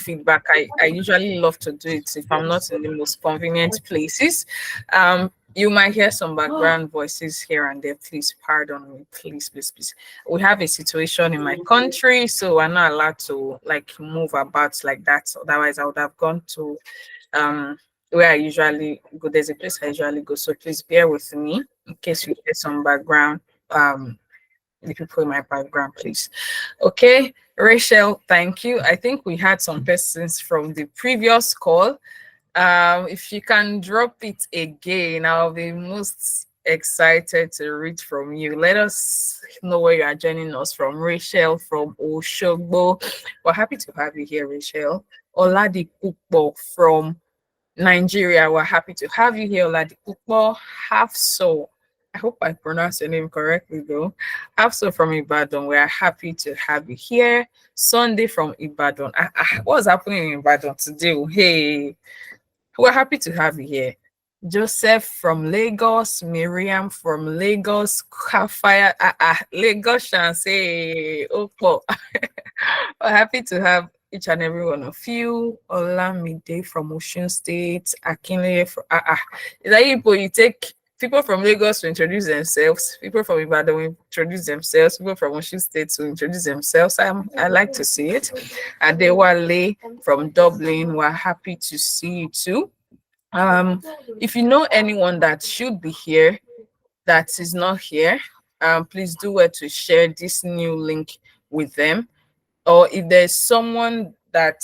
feedback. I usually love to do it if I'm not in the most convenient places. You might hear some background voices here and there. Please pardon me. Please. We have a situation in my country, so we're not allowed to like move about like that. Otherwise, I would have gone to where I usually go. There's a place I usually go. So please bear with me in case you hear some background. The people in my background, please. Okay, Rachel, thank you. I think we had some persons from the previous call. If you can drop it again, I'll be most excited to read from you. Let us know where you are joining us from. Rachel from Oshogbo. We're happy to have you here, Rachel. Oladipupo from Nigeria. We're happy to have you here, Oladipupo. Hafso. I hope I pronounced your name correctly, though. Hafso from Ibadan. We are happy to have you here. Sunday from Ibadan. What's happening in Ibadan today? Hey, we're happy to have you here. Joseph from Lagos, Miriam from Lagos, Kafaya, Lagos, and say, Opo. We're happy to have each and every one of you. Olamide from Ocean State, Akinle from, is that you take people from Lagos to introduce themselves, people from Ibadan will introduce themselves, people from Osun State to introduce themselves. I like to see it. Adewale from Dublin, we're happy to see you too. If you know anyone that should be here that is not here, please do well to share this new link with them. Or if there's someone that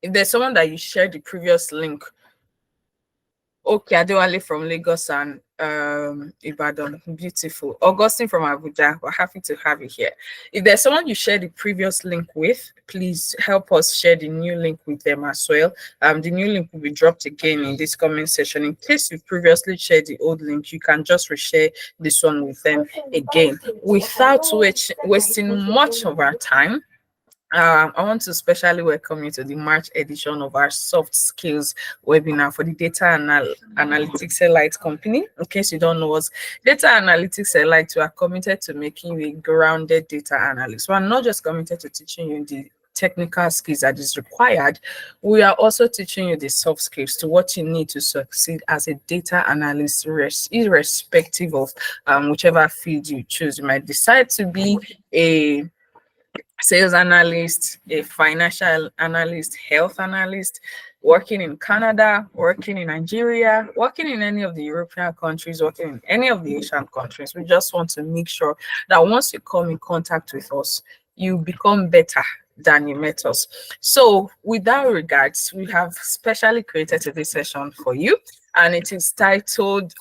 you shared the previous link. Okay, Adewale from Lagos and Ibadan, beautiful. Augustine from Abuja, we're happy to have you here. If there's someone you shared the previous link with, please help us share the new link with them as well. The new link will be dropped again in this comment section. In case you've previously shared the old link, you can just reshare this one with them again. Without wasting much of our time, I want to especially welcome you to the March edition of our soft skills webinar for the data analytics elite company. In case you don't know us, data analytics elite, we are committed to making you a grounded data analyst. We are not just committed to teaching you the technical skills that is required. We are also teaching you the soft skills to what you need to succeed as a data analyst, irrespective of whichever field you choose. You might decide to be a sales analyst, a financial analyst, health analyst, working in Canada, working in Nigeria, working in any of the European countries, working in any of the Asian countries. We just want to make sure that once you come in contact with us, you become better than you met us. So with that regards, we have specially created today's session for you, and it is titled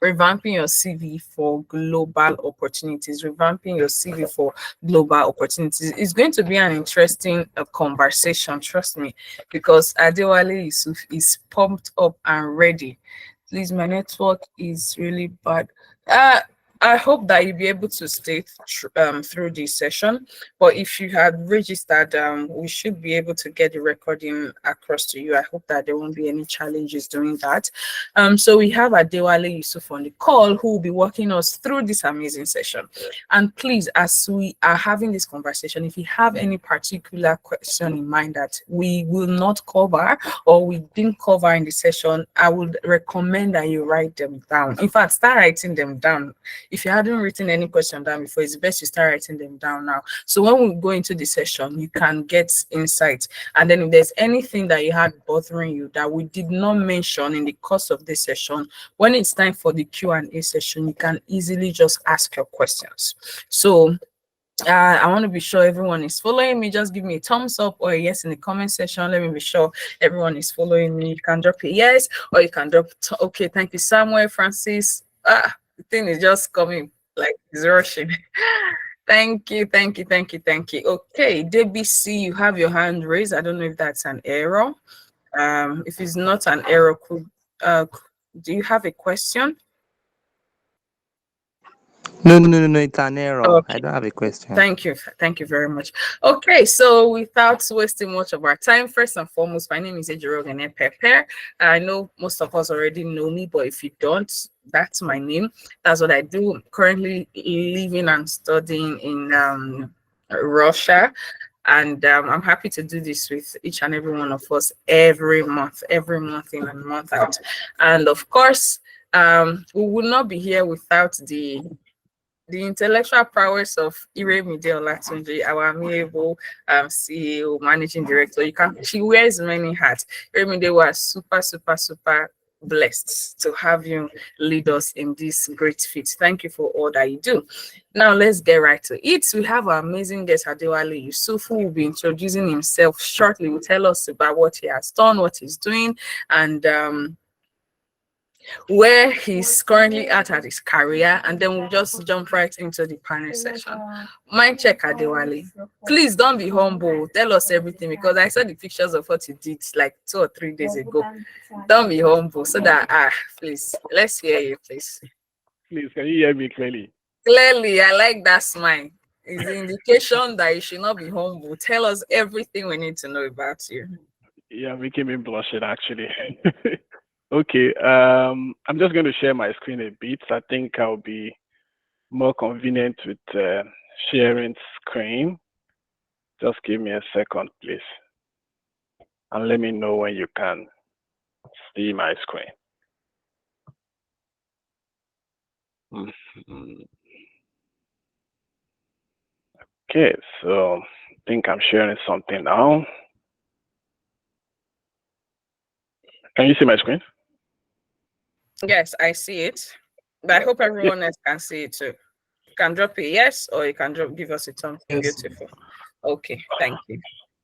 Revamping Your CV for Global Opportunities. Revamping your CV for global opportunities. It's going to be an interesting conversation, trust me, because Adewale Yusuf is pumped up and ready. Please, my network is really bad. I hope that you'll be able to stay through this session. But if you had registered, we should be able to get the recording across to you. I hope that there won't be any challenges doing that. So we have Adewale Yusuf on the call who will be walking us through this amazing session. And please, as we are having this conversation, if you have any particular question in mind that we will not cover or we didn't cover in the session, I would recommend that you write them down. In fact, start writing them down. If you hadn't written any question down before, it's best you start writing them down now. So when we go into the session, you can get insight. And then if there's anything that you had bothering you that we did not mention in the course of this session, when it's time for the Q&A session, you can easily just ask your questions. So I want to be sure everyone is following me. Just give me a thumbs up or a yes in the comment section. Let me be sure everyone is following me. You can drop a yes or you can drop, okay, thank you, Samuel, Francis. The thing is just coming like it's rushing. Thank you. Okay, DBC, you have your hand raised. I don't know if that's an error. If it's not an error, do you have a question? No, it's an error. Okay. I don't have a question. Thank you very much. Okay, so without wasting much of our time, first and foremost, my name is Ejirogene Pepper. I know most of us already know me, but if you don't, that's my name. That's what I do. I'm currently living and studying in Russia. And I'm happy to do this with each and every one of us every month in and month out. And of course, we will not be here without the intellectual prowess of Iremide Olatunji, our amiable CEO, managing director. She wears many hats. Iremide was super blessed to have you lead us in this great feat. Thank you for all that you do. Now let's get right to it. We have our amazing guest Adewale Yusuf, who will be introducing himself shortly. Will tell us about what he has done, what he's doing, and where he's currently at his career, and then we'll just jump right into the panel session. Mind check, Adewale. Please don't be humble. Tell us everything, because I saw the pictures of what you did like 2 or 3 days ago. Don't be humble, so that please, let's hear you, please. Please, can you hear me clearly? Clearly, I like that smile. It's the indication that you should not be humble. Tell us everything we need to know about you. Yeah, making me blushing actually. Okay, I'm just going to share my screen a bit. I think I'll be more convenient with sharing screen. Just give me a second, please. And let me know when you can see my screen. Okay, so I think I'm sharing something now. Can you see my screen? Yes, I see it. But I hope everyone else can see it too. You can drop a yes, or you can give us a thumbs. Beautiful. Okay, thank you.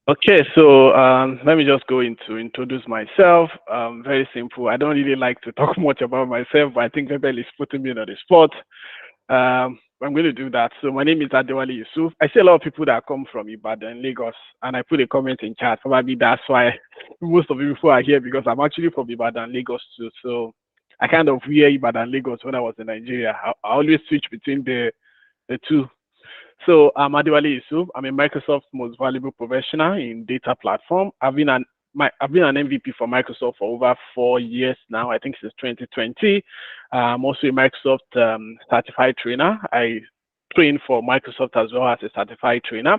Okay, so let me just go into introduce myself. Very simple. I don't really like to talk much about myself, but I think Bebel is putting me on the spot. I'm going to do that. So my name is Adewale Yusuf. I see a lot of people that come from Ibadan, Lagos, and I put a comment in chat. Probably that's why most of you people are here, because I'm actually from Ibadan, Lagos too. So I kind of wear Ibadan, Lagos when I was in Nigeria. I always switch between the two. So I'm Adewale Yusuf. I'm a Microsoft Most Valuable Professional in Data Platform. I've been an MVP for Microsoft for over 4 years now. I think since 2020. I'm also a Microsoft certified trainer. I train for Microsoft as well as a certified trainer.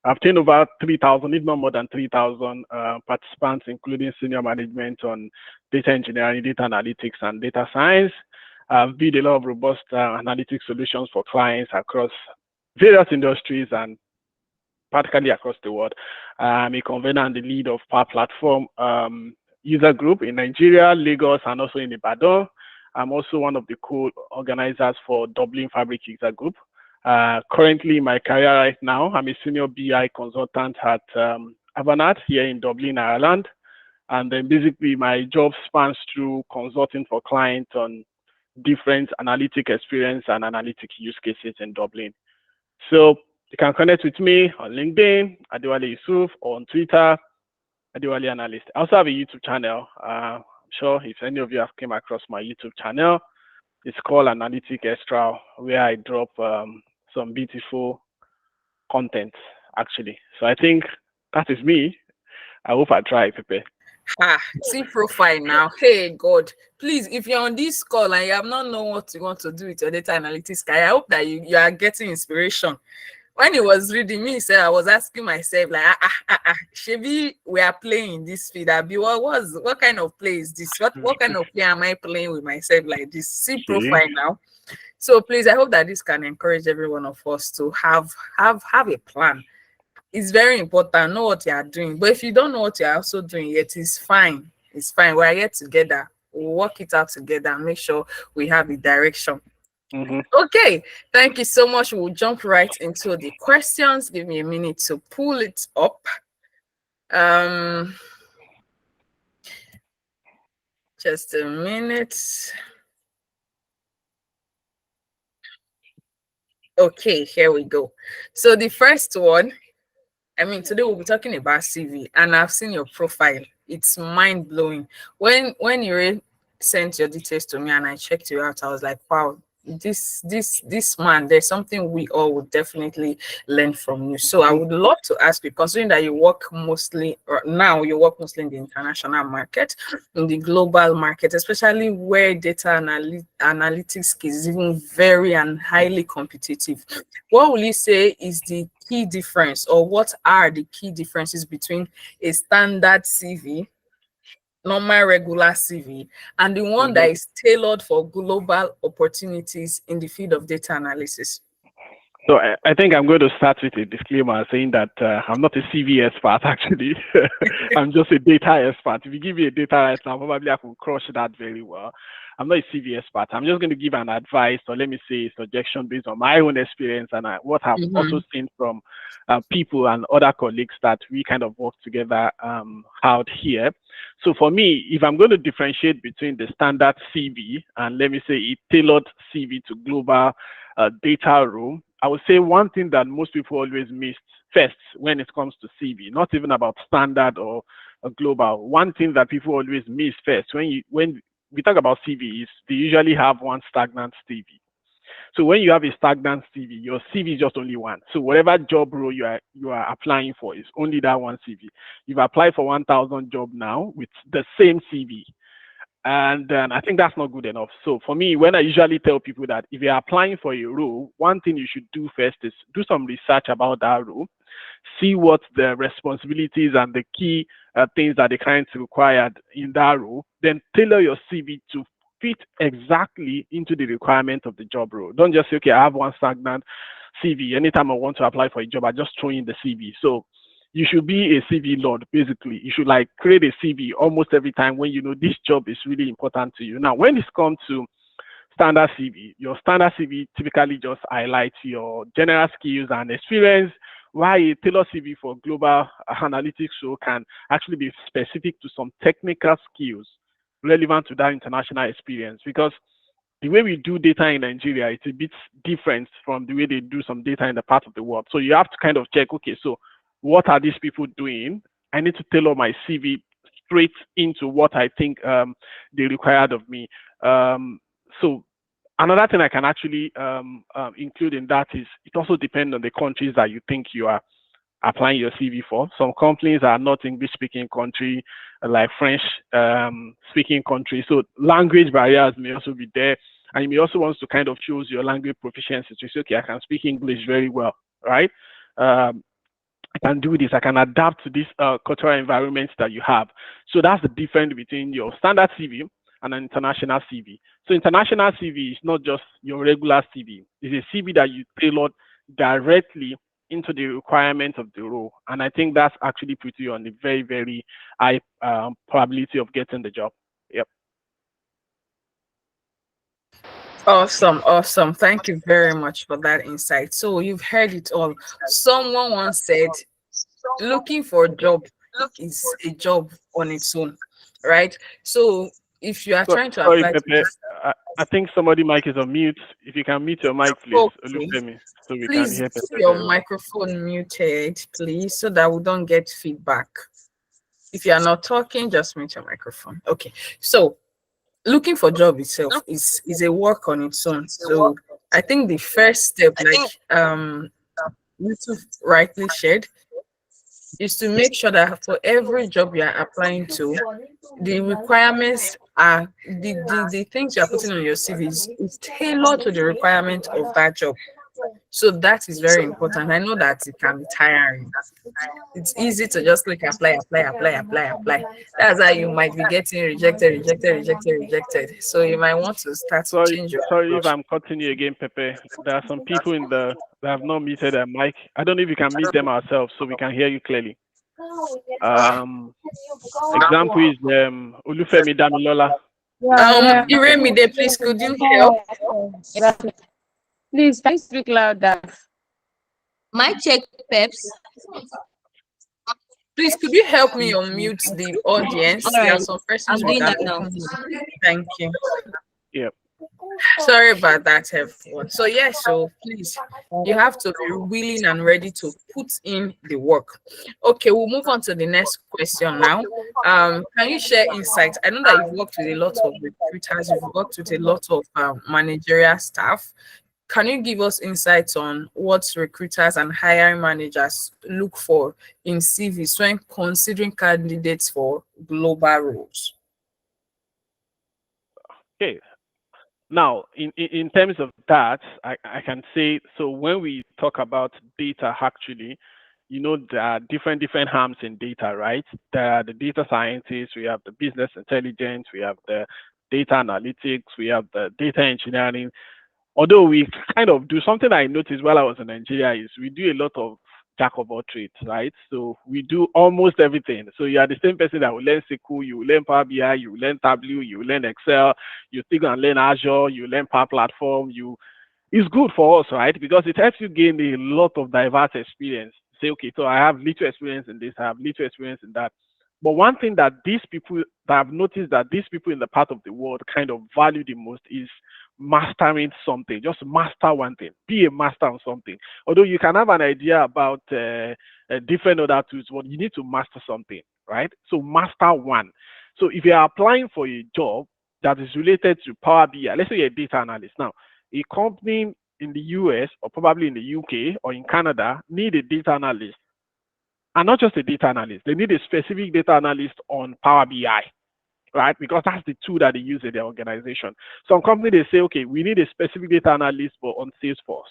I've trained over 3,000, if not more than 3,000 participants, including senior management on data engineering, data analytics, and data science. I've built a lot of robust analytics solutions for clients across various industries and practically across the world. I'm a convener and the lead of Power Platform user group in Nigeria, Lagos, and also in Ibadan. I'm also one of the co-organizers for Dublin Fabric user group. Currently in my career right now, I'm a senior BI consultant at Avanade here in Dublin, Ireland. And then basically my job spans through consulting for clients on different analytic experience and analytic use cases in Dublin. So you can connect with me on LinkedIn, Adewale Yusuf, or on Twitter, Adewale Analyst. I also have a YouTube channel. I'm sure if any of you have came across my YouTube channel, it's called Analytic Extra, where I drop some beautiful content, actually. So I think that is me. I hope I try, Pepe. See profile now. Hey God, please, if you're on this call and you have not known what you want to do with your data analytics, I hope that you are getting inspiration. When he was reading me, I was asking myself, like, Shebi, we are playing this feed. What kind of play is this? What kind of play am I playing with myself like this? See profile now. So please, I hope that this can encourage every one of us to have a plan. It's very important. Know what you are doing. But if you don't know what you are also doing yet, it's fine. It's fine. We're here together. We'll work it out together and make sure we have a direction. Okay, thank you so much. We'll jump right into the questions. Give me a minute to pull it up. Just a minute. Okay, here we go. So the first one, today we'll be talking about CV, and I've seen your profile. It's mind-blowing. When you sent your details to me and I checked you out, I was like, wow, this man, there's something we all would definitely learn from you. So I would love to ask you, considering that you work mostly in the international market, in the global market, especially where data analytics is even very and highly competitive. What will you say is the key difference, or what are the key differences between a standard CV, normal regular CV, and the one that is tailored for global opportunities in the field of data analysis? So I think I'm going to start with a disclaimer saying that I'm not a CV expert, actually. I'm just a data expert. If you give me a data right now, probably I can crush that very well. I'm not a CV expert. I'm just going to give an advice, or let me say a suggestion based on my own experience and what I've also seen from people and other colleagues that we kind of work together out here. So for me, if I'm going to differentiate between the standard CV and let me say a tailored CV to global data room, I would say one thing that most people always miss first when it comes to CV, not even about standard or global. One thing that people always miss first when we talk about CV is they usually have one stagnant CV. So when you have a stagnant CV, your CV is just only one. So whatever job role you are applying for is only that one CV. You've applied for 1,000 job now with the same CV. And I think that's not good enough. So for me, when I usually tell people that if you're applying for a role, one thing you should do first is do some research about that role, see what the responsibilities and the key things that the clients required in that role, then tailor your CV to fit exactly into the requirement of the job role. Don't just say, okay, I have one stagnant CV. Anytime I want to apply for a job, I just throw in the CV. So you should be a CV lord, basically. You should like create a CV almost every time when you know this job is really important to you. Now, when it comes to standard CV, your standard CV typically just highlights your general skills and experience, while a tailored CV for global analytics show can actually be specific to some technical skills relevant to that international experience. Because the way we do data in Nigeria, it's a bit different from the way they do some data in the part of the world. So you have to kind of check, okay, so what are these people doing? I need to tailor my CV straight into what I think they required of me. So another thing I can actually include in that is it also depends on the countries that you think you are applying your CV for. Some companies are not English speaking country, like French speaking country. So language barriers may also be there. And you may also want to kind of choose your language proficiency to say, okay, I can speak English very well, right? I can do this. I can adapt to this cultural environment that you have. So that's the difference between your standard CV and an international CV. So international CV is not just your regular CV. It's a CV that you tailored directly into the requirements of the role. And I think that's actually put you on a very, very high probability of getting the job. Yep. Awesome, awesome. Thank you very much for that insight. So you've heard it all. Someone once said, looking for a job is a job on its own, right? So if you are So, trying to sorry, apply to Pepe. this, I think somebody mic is on mute. If you can mute your mic, please. okay, Olufemi, so we can please hear keep Pepe your very well. microphone muted, please, so that we don't get feedback. If you are not talking, just mute your microphone. Okay. So looking for job itself is a work on its own. So I think the first step, like Yusuf rightly shared, is to make sure that for every job you are applying to, the requirements are the things you are putting on your CV is tailored to the requirement of that job. So that is very important. I know that it can be tiring. It's easy to just click apply, apply, apply, apply, apply. That's how you might be getting rejected, rejected, rejected, rejected. So you might want to start to Sorry, change your sorry if approach. I'm cutting you again, Pepe. There are some people that have not muted their mic. I don't know if we can mute them ourselves so we can hear you clearly. Example is Olufemi Damilola. Iremide, please could you help? Please, can you speak louder? Mic check, Peps. Please could you help me unmute the audience? All There are right, some I'm persons with doing an that now. open mic. Thank you. Yep. Sorry about that, everyone. So yes, so please, you have to be willing and ready to put in the work. Okay, we'll move on to the next question now. Can you share insights? I know that you've worked with a lot of recruiters, you've worked with a lot of managerial staff. Can you give us insights on what recruiters and hiring managers look for in CVs when considering candidates for global roles? Okay. Now, in terms of that, I can say, so when we talk about data, actually, there are different arms in data, right? There are the data scientists, we have the business intelligence, we have the data analytics, we have the data engineering. Although we kind of do something I noticed while I was in Nigeria is we do a lot of jack of all trades, right? So we do almost everything. So you are the same person that will learn SQL, you will learn Power BI, you will learn Tableau, you will learn Excel, you think and learn Azure, you learn Power Platform, it's good for us, right? Because it helps you gain a lot of diverse experience. Say, okay, so I have little experience in this, I have little experience in that. But one thing that these people that I've noticed that these people in the part of the world kind of value the most is mastering something. Just master one thing. Be a master on something. Although you can have an idea about different other tools, but you need to master something, right? So master one. So if you are applying for a job that is related to Power BI, let's say you're a data analyst. Now, a company in the US or probably in the UK or in Canada need a data analyst. And not just a data analyst, they need a specific data analyst on Power BI, right? Because that's the tool that they use in their organization. Some company they say, okay, we need a specific data analyst but on Salesforce.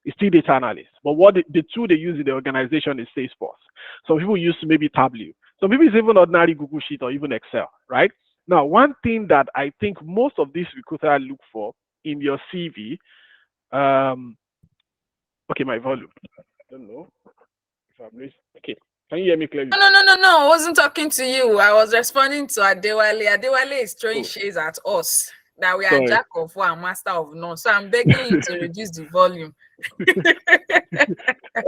It's still data analyst, but what the tool they use in the organization is Salesforce. Some people use maybe Tableau. Some people use even ordinary Google Sheet or even Excel, right? Now, one thing that I think most of these recruiters look for in your CV, okay, my volume. I don't know if I'm listening. Okay, can you hear me clearly? No. I wasn't talking to you. I was responding to Adewale. Adewale is throwing Oh. shades at us that we are Sorry. jack of one, master of none. So I'm begging you to reduce the volume.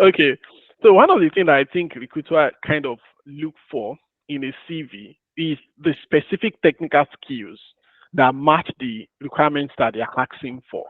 Okay. So one of the things I think recruiter kind of look for in a CV is the specific technical skills that match the requirements that they are asking for.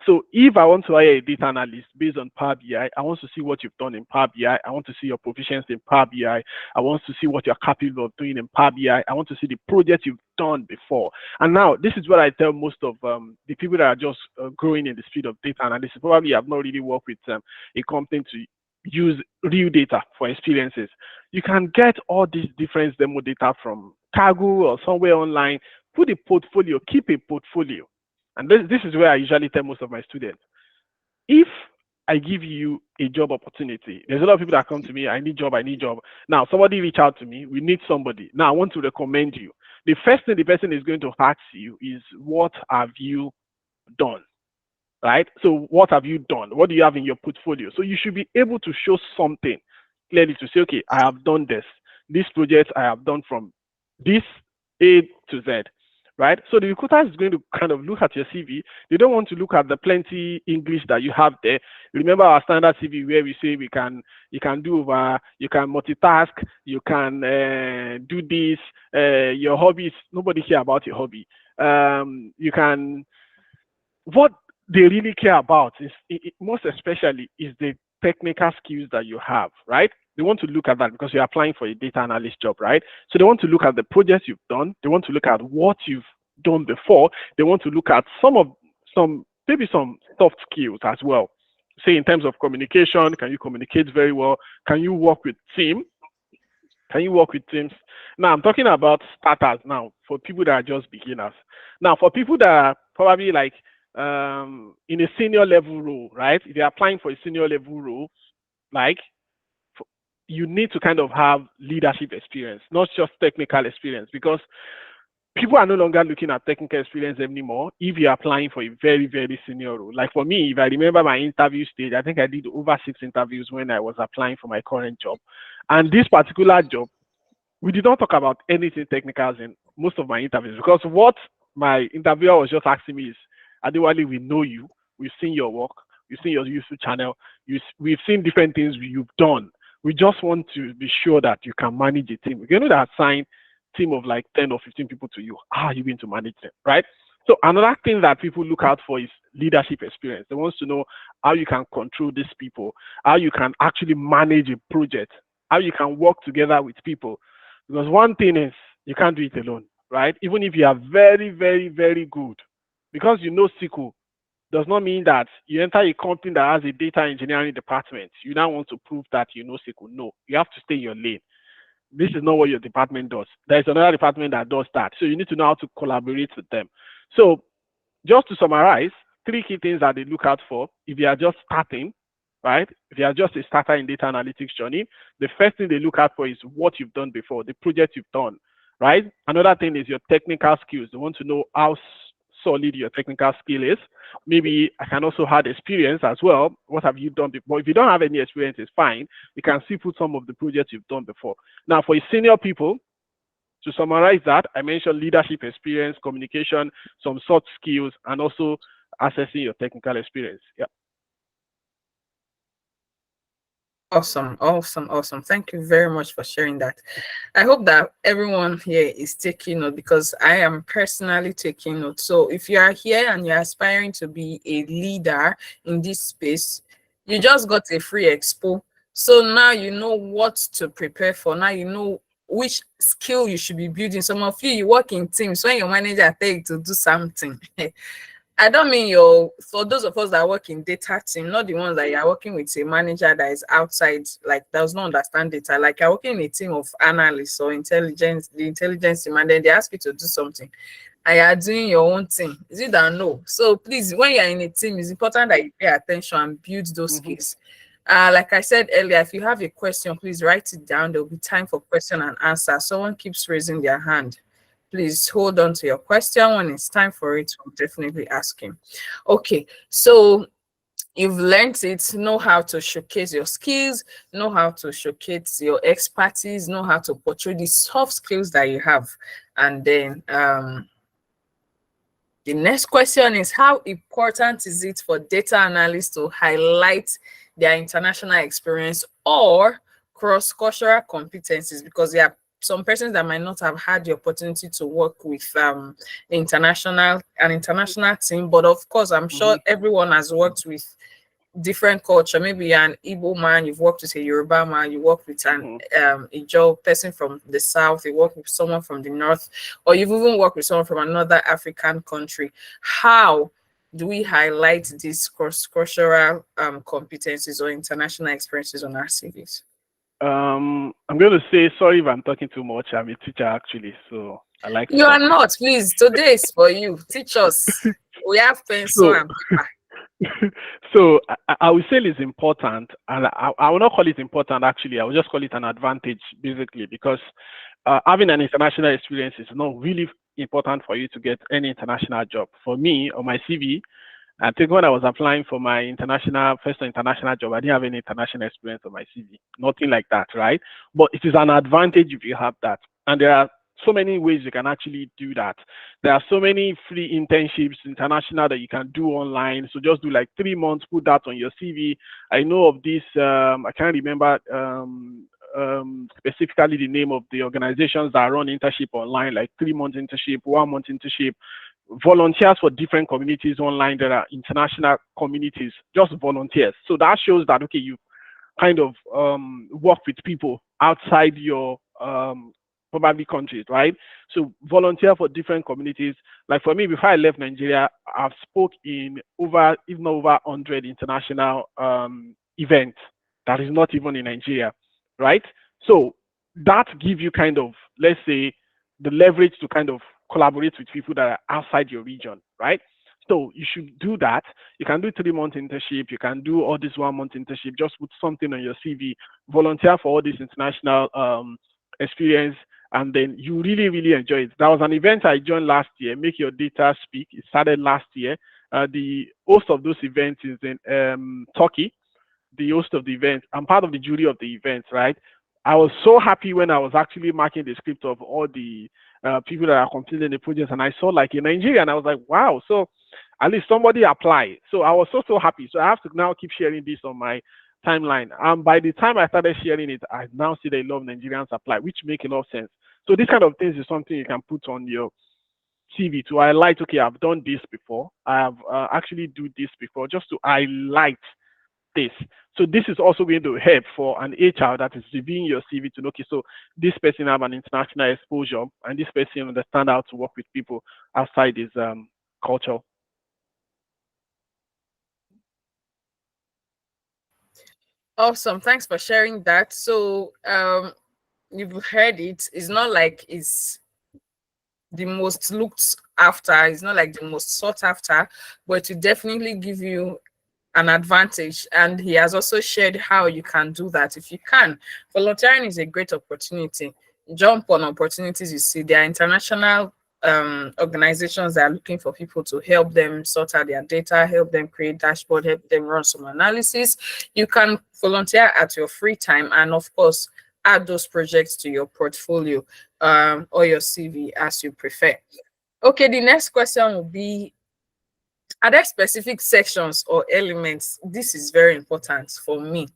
So if I want to hire a data analyst based on Power BI, I want to see what you've done in Power BI. I want to see your proficiency in Power BI. I want to see what you're capable of doing in Power BI. I want to see the projects you've done before. And now this is what I tell most of the people that are just growing in the field of data analysis. Probably have not really worked with a company to use real data for experiences. You can get all these different demo data from Kaggle or somewhere online. Put a portfolio, keep a portfolio. And this is where I usually tell most of my students. If I give you a job opportunity, there's a lot of people that come to me, I need job. Now, somebody reach out to me, we need somebody. Now, I want to recommend you. The first thing the person is going to ask you is, what have you done? Right? So what have you done? What do you have in your portfolio? So you should be able to show something clearly to say, okay, I have done this. This project I have done from this A to Z. Right? So the recruiter is going to kind of look at your CV. They don't want to look at the plenty English that you have there. Remember our standard CV where we say you can multitask, you can do this, your hobbies, nobody care about your hobby. What they really care about is most especially is the technical skills that you have, right? They want to look at that because you're applying for a data analyst job, right? So they want to look at the projects you've done. They want to look at what you've done before. They want to look at maybe some soft skills as well. Say in terms of communication, can you communicate very well? Can you work with team? Can you work with teams? Now I'm talking about starters now for people that are just beginners. Now for people that are probably like in a senior level role, right? If you're applying for a senior level role, like you need to kind of have leadership experience, not just technical experience, because people are no longer looking at technical experience anymore if you're applying for a very, very senior role. Like for me, if I remember my interview stage, I think I did over 6 interviews when I was applying for my current job. And this particular job, we did not talk about anything technical in most of my interviews, because what my interviewer was just asking me is, Adewale, we know you, we've seen your work, we've seen your YouTube channel, we've seen different things you've done. We just want to be sure that you can manage a team. We're going to assign a team of like 10 or 15 people to you. How are you going to manage them, right? So another thing that people look out for is leadership experience. They want to know how you can control these people, how you can actually manage a project, how you can work together with people. Because one thing is, you can't do it alone, right? Even if you are very, very, very good, because you know SQL does not mean that you enter a company that has a data engineering department. You now want to prove that you know SQL. No, you have to stay in your lane. This is not what your department does. There is another department that does that. So you need to know how to collaborate with them. So just to summarize, three key things that they look out for if you are just starting, right? If you are just a starter in data analytics journey, the first thing they look out for is what you've done before, the project you've done, right? Another thing is your technical skills. They want to know how solid your technical skill is. Maybe I can also add experience as well. What have you done before? If you don't have any experience, it's fine. You can still put some of the projects you've done before. Now, for senior people, to summarize that, I mentioned leadership experience, communication, some soft skills, and also assessing your technical experience. Yeah. Awesome, awesome, awesome. Thank you very much for sharing that. I hope that everyone here is taking note because I am personally taking note. So if you are here and you're aspiring to be a leader in this space, you just got a free expo. So now you know what to prepare for. Now you know which skill you should be building. Some of you, you work in teams. When your manager tell you to do something, I don't mean for those of us that work in data team, not the ones that you're working with a manager that is outside, like does not understand data. Like you're working in a team of analysts or the intelligence team, and then they ask you to do something and you're doing your own thing. Is it that no? So please, when you're in a team, it's important that you pay attention and build those skills. Like I said earlier, if you have a question, please write it down. There'll be time for question and answer. Someone keeps raising their hand. Please hold on to your question. When it's time for it, we'll definitely ask him. Okay, so you've learned it, know how to showcase your skills, know how to showcase your expertise, know how to portray the soft skills that you have. And then the next question is, how important is it for data analysts to highlight their international experience or cross-cultural competencies? Because there are some persons that might not have had the opportunity to work with an international team, but of course, I'm sure everyone has worked with different culture. Maybe you're an Igbo man, you've worked with a Yoruba man, you work with an Ijaw person from the south, you work with someone from the north, or you've even worked with someone from another African country. How do we highlight these cross-cultural competencies or international experiences on our CVs? I'm going to say sorry if I'm talking too much. I'm a teacher actually, so I like to You are talk. not, please. Today is for you. Teach us. We have pencil and paper. So I will say it's important, and I will not call it important actually. I will just call it an advantage basically, because having an international experience is not really important for you to get any international job. For me, on my CV, I think when I was applying for my first international job, I didn't have any international experience on my CV. Nothing like that, right? But it is an advantage if you have that. And there are so many ways you can actually do that. There are so many free internships, international, that you can do online. So just do like 3 months, put that on your CV. I know of this, I can't remember specifically the name of the organizations that run internship online, like 3 months internship, 1 month internship, volunteers for different communities online. There are international communities, just volunteers. So that shows that, okay, you kind of work with people outside your probably countries, right? So volunteer for different communities. Like for me, before I left Nigeria, I've spoke in if not over 100 international events that is not even in Nigeria, right? So that gives you kind of, let's say, the leverage to kind of collaborate with people that are outside your region, right? So you should do that. You can do 3 month internship. You can do all this 1 month internship. Just put something on your CV. Volunteer for all this international experience, and then you really, really enjoy it. That was an event I joined last year. Make Your Data Speak. It started last year. The host of those events is in Turkey. The host of the event. I'm part of the jury of the event, right? I was so happy when I was actually marking the script of all the people that are completing the project, and I saw like in Nigeria, and I was like, wow. So at least somebody applied. So I was so happy. So I have to now keep sharing this on my timeline. And by the time I started sharing it, I now see that a lot of Nigerians apply, which make a lot of sense. So this kind of things is something you can put on your CV to highlight, okay, I've done this before. I have actually do this before, just to highlight this. So this is also going to help for an HR that is reviewing your CV to know, okay, so this person have an international exposure, and this person understand how to work with people outside his culture. Awesome. Thanks for sharing that. So you've heard it. It's not like it's the most looked after, it's not like the most sought after, but it definitely give you an advantage. And he has also shared how you can do that if you can. Volunteering is a great opportunity. Jump on opportunities you see. There are international organizations that are looking for people to help them sort out their data, help them create dashboard, help them run some analysis. You can volunteer at your free time, and of course add those projects to your portfolio or your CV as you prefer. Okay, the next question will be, are there specific sections or elements? This is very important for me.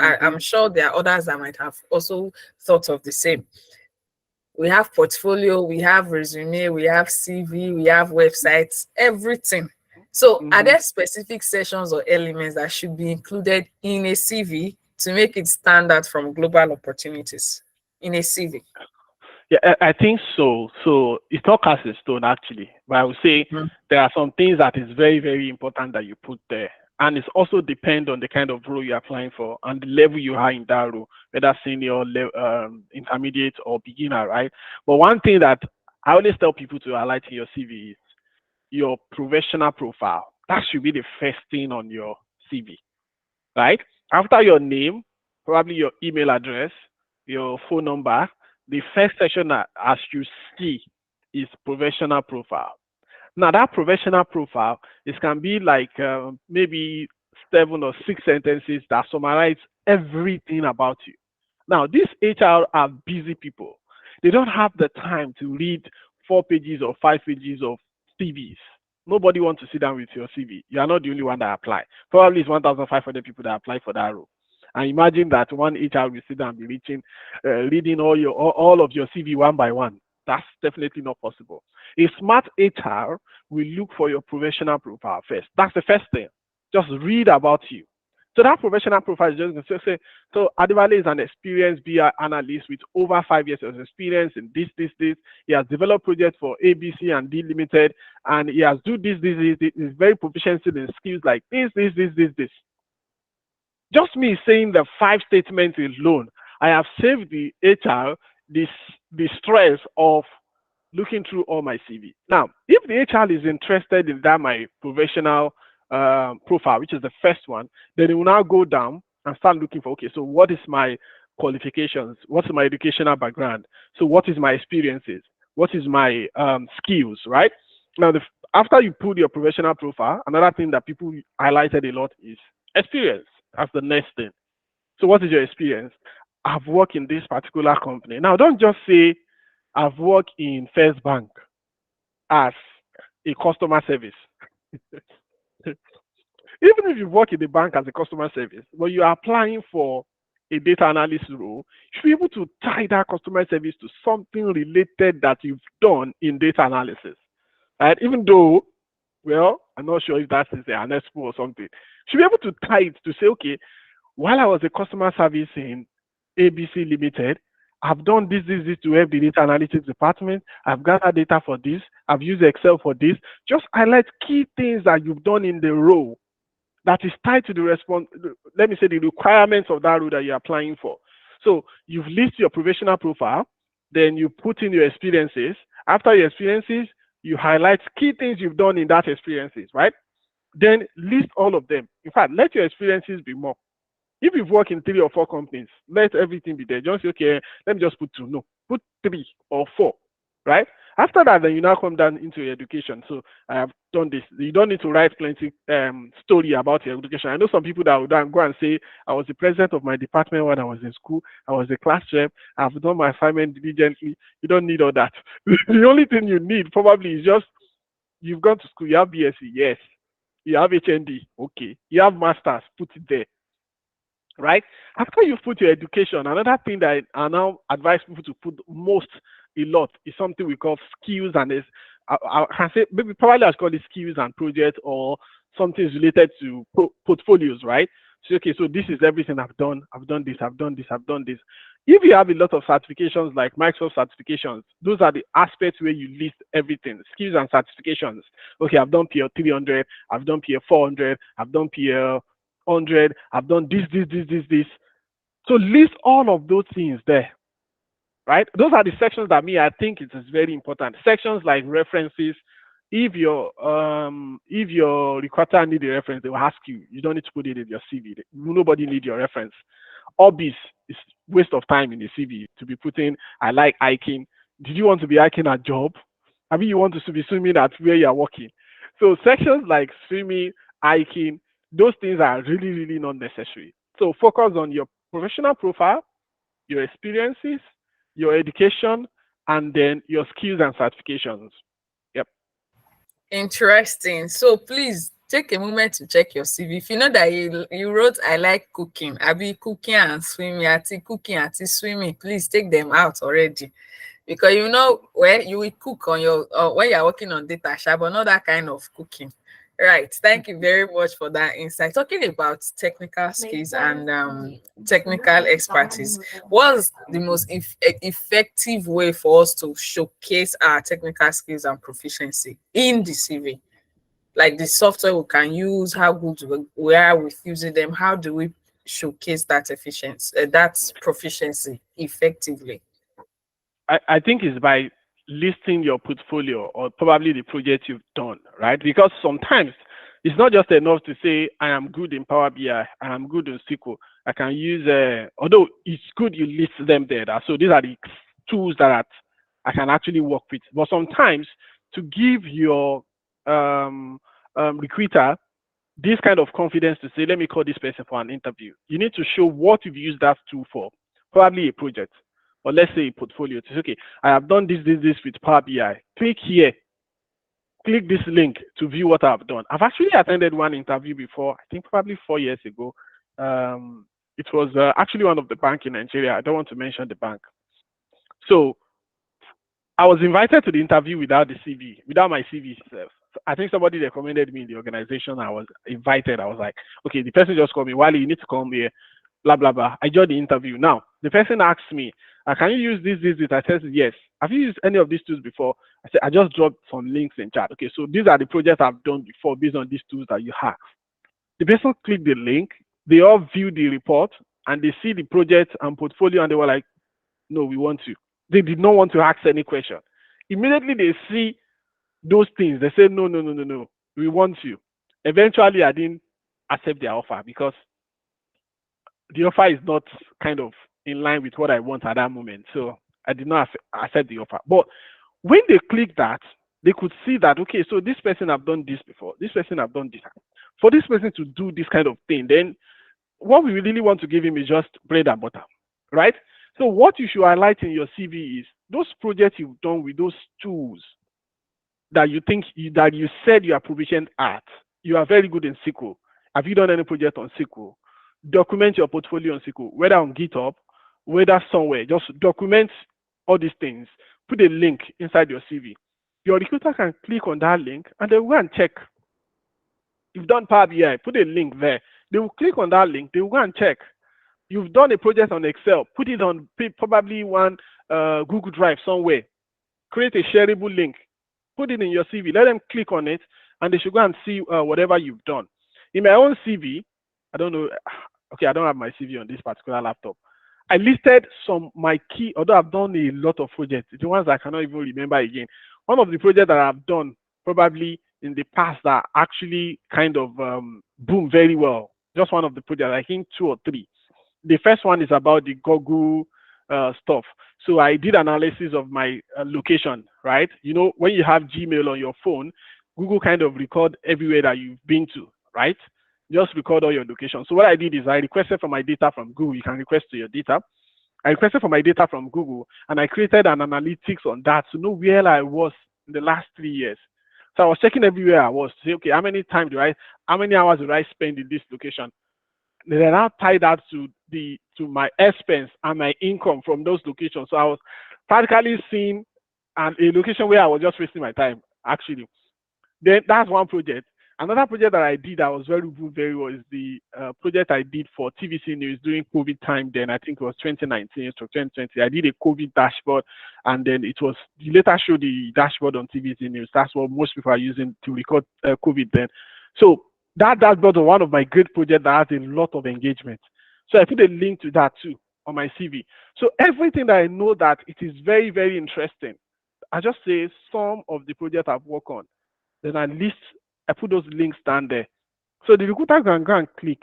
I'm sure there are others that might have also thought of the same. We have portfolio, we have resume, we have CV, we have websites, everything. So are there specific sections or elements that should be included in a CV to make it stand out from global opportunities in a CV? Yeah, I think so. So it's not cast in stone actually, but I would say there are some things that is very, very important that you put there. And it's also depend on the kind of role you're applying for and the level you are in that role, whether senior, intermediate, or beginner, right? But one thing that I always tell people to highlight in your CV is your professional profile. That should be the first thing on your CV, right? After your name, probably your email address, your phone number, the first section that as you see is professional profile. Now that professional profile, it can be like maybe 7 or 6 sentences that summarize everything about you. Now these HR are busy people. They don't have the time to read 4 pages or 5 pages of CVs. Nobody wants to sit down with your CV. You are not the only one that apply. Probably it's 1,500 people that apply for that role. And imagine that one HR will sit down and be reading all of your CV one by one. That's definitely not possible. A smart HR will look for your professional profile first. That's the first thing. Just read about you. So that professional profile is just going to say, so Adewale is an experienced BI analyst with over 5 years of experience in this. He has developed projects for ABC and D Limited, and he has do this. He's very proficient in skills like this. Just me saying the 5 statements alone, I have saved the HR the stress of looking through all my CV. Now, if the HR is interested in that my professional profile, which is the first one, then it will now go down and start looking for, okay, so what is my qualifications? What's my educational background? So what is my experiences? What is my skills, right? Now, after you put your professional profile, another thing that people highlighted a lot is experience. That's the next thing. So what is your experience? I've worked in this particular company. Now, don't just say I've worked in First Bank as a customer service. Even if you work in the bank as a customer service, but you are applying for a data analyst role, you should be able to tie that customer service to something related that you've done in data analysis. Right? Even though, well, I'm not sure if that is an expo or something. You should be able to tie it to say, okay, while I was a customer service in ABC Limited, I've done this to help the data analytics department. I've gathered data for this. I've used Excel for this. Just highlight key things that you've done in the role that is tied to the the requirements of that role that you're applying for. So you've listed your professional profile, then you put in your experiences. After your experiences, you highlight key things you've done in that experiences, right? Then list all of them. In fact, let your experiences be more. If you've worked in 3 or 4 companies, let everything be there. Just say, okay, let me just put 2. No, put 3 or 4, right? After that, then you now come down into your education. So I have done this. You don't need to write plenty story about your education. I know some people that would go and say, I was the president of my department when I was in school. I was a class rep. I've done my assignment diligently. You don't need all that. The only thing you need probably is just, you've gone to school. You have BSc, yes. You have HND, okay. You have masters, put it there. Right? After you've put your education, another thing that I now advise people to put a lot is something we call skills, and I can say maybe probably I should call it skills and projects or something related to portfolios, right? So okay, so this is everything I've done. I've done this. If you have a lot of certifications like Microsoft certifications, those are the aspects where you list everything, skills and certifications. Okay, I've done PL 300, I've done PL 400, I've done PL 100, I've done this. So list all of those things there, right? Those are the sections that I think it is very important. Sections like references. If your recruiter need a reference, they will ask you. You don't need to put it in your CV. Nobody need your reference. Hobbies is waste of time in the CV to be putting. I like hiking. Did you want to be hiking a job? I mean, you want to be swimming at where you are working. So sections like swimming, hiking, those things are really, really not necessary. So focus on your professional profile, your experiences, your education, and then your skills and certifications. Yep. Interesting. So please take a moment to check your CV. If you know that you wrote I like cooking, I be cooking and swimming, cooking and swimming, please take them out already. Because you know where you will cook on your when you're working on data sha, but not that kind of cooking. Right. Thank you very much for that insight. Talking about technical skills and technical expertise, what's the most effective way for us to showcase our technical skills and proficiency in the CV? Like the software we can use, how good we are with using them, how do we showcase that efficiency, that proficiency effectively? I think it's by listing your portfolio or probably the project you've done, right? Because sometimes it's not just enough to say I am good in Power BI, I am good in SQL. I can use although it's good you list them there. So these are the tools that I can actually work with. But sometimes to give your recruiter this kind of confidence to say, let me call this person for an interview, you need to show what you've used that tool for, probably a project, or let's say a portfolio. To say, okay, I have done this with Power BI. Click here, click this link to view what I've done. I've actually attended one interview before, I think probably 4 years ago. It was actually one of the bank in Nigeria. I don't want to mention the bank. So I was invited to the interview without my CV itself. I think somebody recommended me in the organization. I was invited. I was like, okay, the person just called me, Wally, you need to come here, blah, blah, blah. I joined the interview. Now, the person asked me, can you use this? I said, yes. Have you used any of these tools before? I said, I just dropped some links in chat. Okay, so these are the projects I've done before based on these tools that you have. The person clicked the link. They all view the report and they see the project and portfolio and they were like, no, we want to. They did not want to ask any question. Immediately they see those things, they say, no, we want you. Eventually, I didn't accept their offer because the offer is not kind of in line with what I want at that moment. So I did not accept the offer. But when they click that, they could see that, okay, so this person have done this before. This person have done this. For this person to do this kind of thing, then what we really want to give him is just bread and butter, right? So what you should highlight in your CV is those projects you've done with those tools that you think that you said you are proficient at. You are very good in SQL. Have you done any project on SQL? Document your portfolio on SQL, whether on GitHub, whether somewhere. Just document all these things. Put a link inside your CV. Your recruiter can click on that link and they will go and check. You've done Power BI, put a link there. They will click on that link. They will go and check. You've done a project on Excel, put it on probably one Google Drive somewhere. Create a shareable link. Put it in your CV. Let them click on it, and they should go and see whatever you've done. In my own CV, I don't know. Okay, I don't have my CV on this particular laptop. I listed my key, although I've done a lot of projects, the ones I cannot even remember again. One of the projects that I've done probably in the past that actually kind of boomed very well. Just one of the projects, I think 2 or 3. The first one is about the Google stuff. So I did analysis of my location, right? You know, when you have Gmail on your phone, Google kind of record everywhere that you've been to, right? Just record all your location. So what I did is I requested for my data from Google. You can request to your data. I requested for my data from Google and I created an analytics on that to know where I was in the last 3 years. So I was checking everywhere I was to say, okay, how many hours did I spend in this location? Then I now tie that to my expense and my income from those locations. So I was practically seeing a location where I was just wasting my time, actually. Then that's one project. Another project that I did that was very well is the project I did for TVC News during COVID time. Then I think it was 2019 to 2020. I did a COVID dashboard, and then you later showed the dashboard on TVC News. That's what most people are using to record COVID then. So that dashboard was one of my great projects that has a lot of engagement. So I put a link to that too. on my CV. So everything that I know that it is very, very interesting, I just say some of the projects I've worked on. Then I put those links down there. So the recruiter can go and click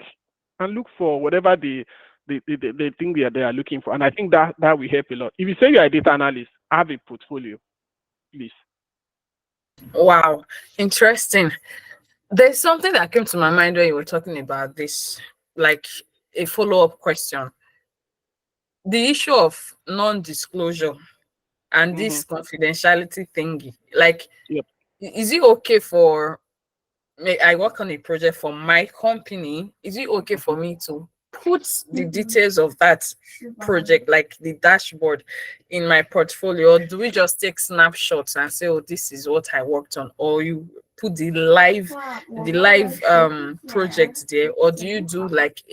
and look for whatever the thing they are looking for. And I think that will help a lot. If you say you're a data analyst, have a portfolio, please. Wow, interesting. There's something that came to my mind when you were talking about this, like a follow-up question. The issue of non-disclosure and this confidentiality thingy. Like, Yep. is it okay for I work on a project for my company? Is it okay for me to put the details of that project, like the dashboard, in my portfolio? Or do we just take snapshots and say, oh, this is what I worked on? Or you put the live project there? Or do you do like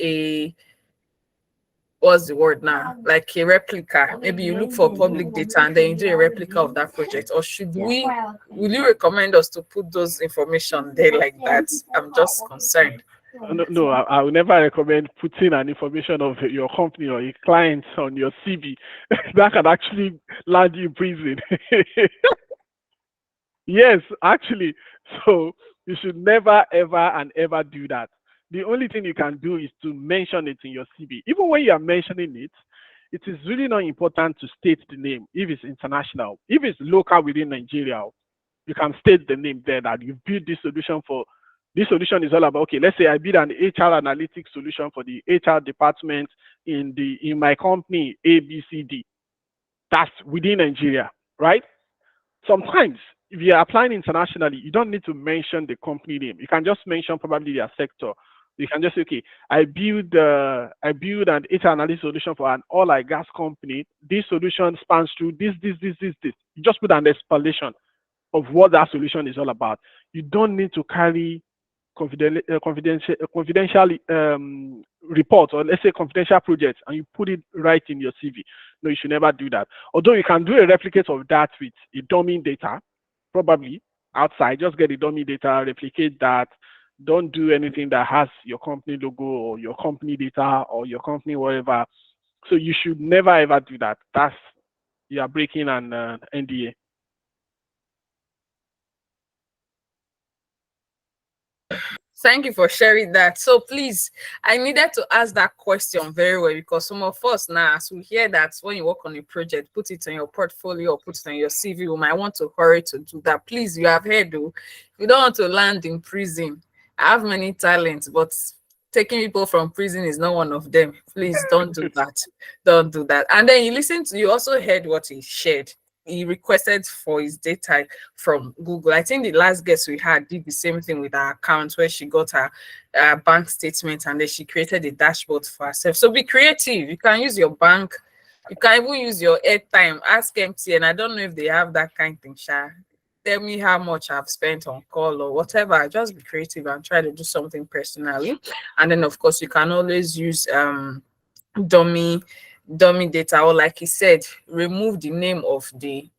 what's the word now? Like a replica. Maybe you look for public data and then you do a replica of that project. Or will you recommend us to put those information there like that? I'm just concerned. No, I will never recommend putting an information of your company or a client on your CV. That can actually land you in prison. Yes, actually. So you should never, ever, and ever do that. The only thing you can do is to mention it in your CV. Even when you are mentioning it, it is really not important to state the name if it's international. If it's local within Nigeria, you can state the name there that you built this solution for. This solution is all about, okay, let's say I build an HR analytics solution for the HR department in my company, ABCD. That's within Nigeria, right? Sometimes if you're applying internationally, you don't need to mention the company name. You can just mention probably their sector. You can just say, okay, I build an HR analytics solution for an oil and gas company. This solution spans through this. You just put an explanation of what that solution is all about. You don't need to carry confidential reports, or let's say confidential projects, and you put it right in your CV. No, you should never do that. Although you can do a replicate of that with a dummy data, probably outside. Just get the dummy data, replicate that. Don't do anything that has your company logo or your company data or your company whatever. So you should never ever do that. You are breaking an NDA. Thank you for sharing that. So please, I needed to ask that question very well, because some of us now, as we hear that when you work on a project, put it in your portfolio or put it on your CV, we might want to hurry to do that. Please, you have heard, though, you don't want to land in prison. I have many talents, but taking people from prison is not one of them. Please don't do that. Don't do that. And then you also heard what he shared. He requested for his data from Google. I think the last guest we had did the same thing with her account, where she got her bank statement and then she created a dashboard for herself. So be creative. You can use your bank. You can even use your airtime. Ask MTN. I don't know if they have that kind of thing, Sha. Tell me how much I've spent on call or whatever. Just be creative and try to do something personally. And then, of course, you can always use dummy data, or like he said, remove the name of the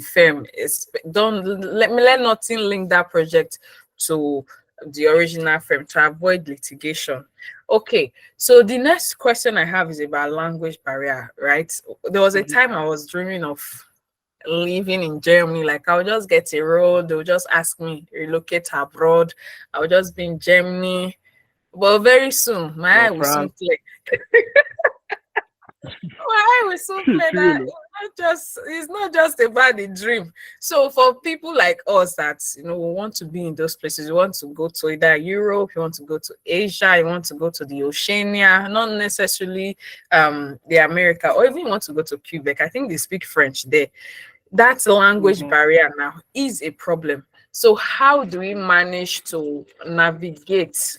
firm. Don't let nothing link that project to the original firm to avoid litigation. Okay, so the next question I have is about language barrier, right? There was a time I was dreaming of living in Germany. Like, I'll just get a role, they'll just ask me relocate abroad, I'll just be in Germany. But very soon my eye will soon clear. I was so clear that it's not just about the dream. So for people like us that we want to be in those places, we want to go to either Europe, you want to go to Asia, you want to go to the Oceania, not necessarily the America, or even want to go to Quebec. I think they speak French there. That language barrier now is a problem. So how do we manage to navigate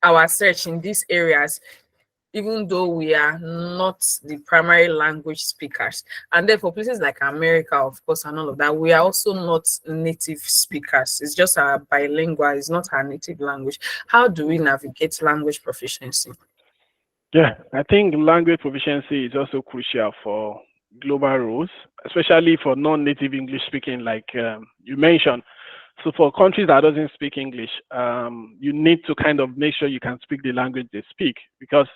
our search in these areas, even though we are not the primary language speakers? And then for places like America, of course, and all of that, we are also not native speakers. It's just our bilingual, it's not our native language. How do we navigate language proficiency? Yeah, I think language proficiency is also crucial for global roles, especially for non-native English speaking, like you mentioned. So for countries that doesn't speak English, you need to kind of make sure you can speak the language they speak, because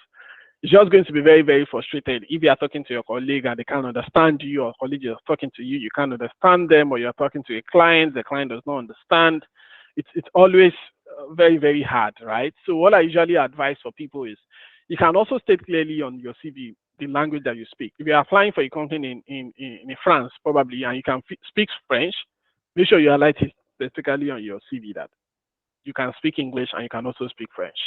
it's just going to be very, very frustrated if you are talking to your colleague and they can't understand you, or colleague is talking to you, you can't understand them, or you're talking to a client, the client does not understand. It's always very, very hard, right? So what I usually advise for people is you can also state clearly on your CV the language that you speak. If you're applying for a company in France, probably, and you can speak French, make sure you highlight it specifically on your CV that you can speak English and you can also speak French,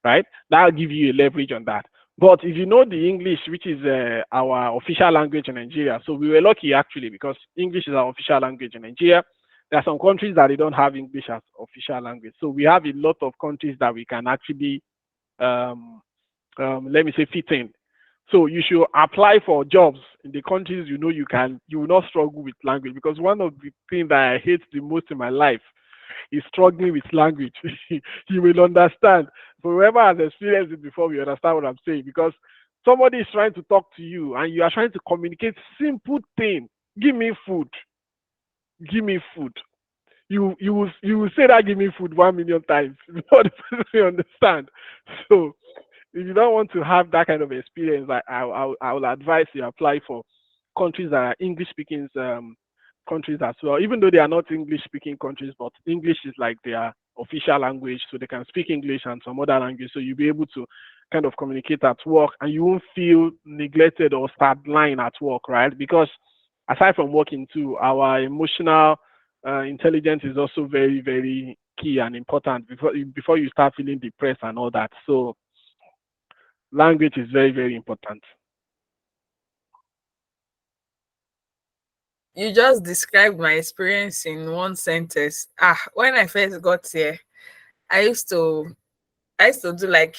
right? That'll give you a leverage on that. But if you know the English, which is our official language in Nigeria, so we were lucky actually because English is our official language in Nigeria. There are some countries that they don't have English as official language. So we have a lot of countries that we can actually, let me say, fit in. So you should apply for jobs in the countries you know you will not struggle with language, because one of the things that I hate the most in my life is struggling with language. You will understand. But whoever has experienced it before will understand what I'm saying, because somebody is trying to talk to you and you are trying to communicate simple thing. Give me food. Give me food. You will say that give me food 1,000,000 times before the person will understand. So if you don't want to have that kind of experience, I will advise you apply for countries that are English speaking countries as well, even though they are not English speaking countries, but English is like their official language, so they can speak English and some other language, so you'll be able to kind of communicate at work and you won't feel neglected or sidelined at work, right? Because aside from working too, our emotional intelligence is also very, very key and important before you start feeling depressed and all that. So language is very, very important. You just described my experience in one sentence. When I first got here, I used to do like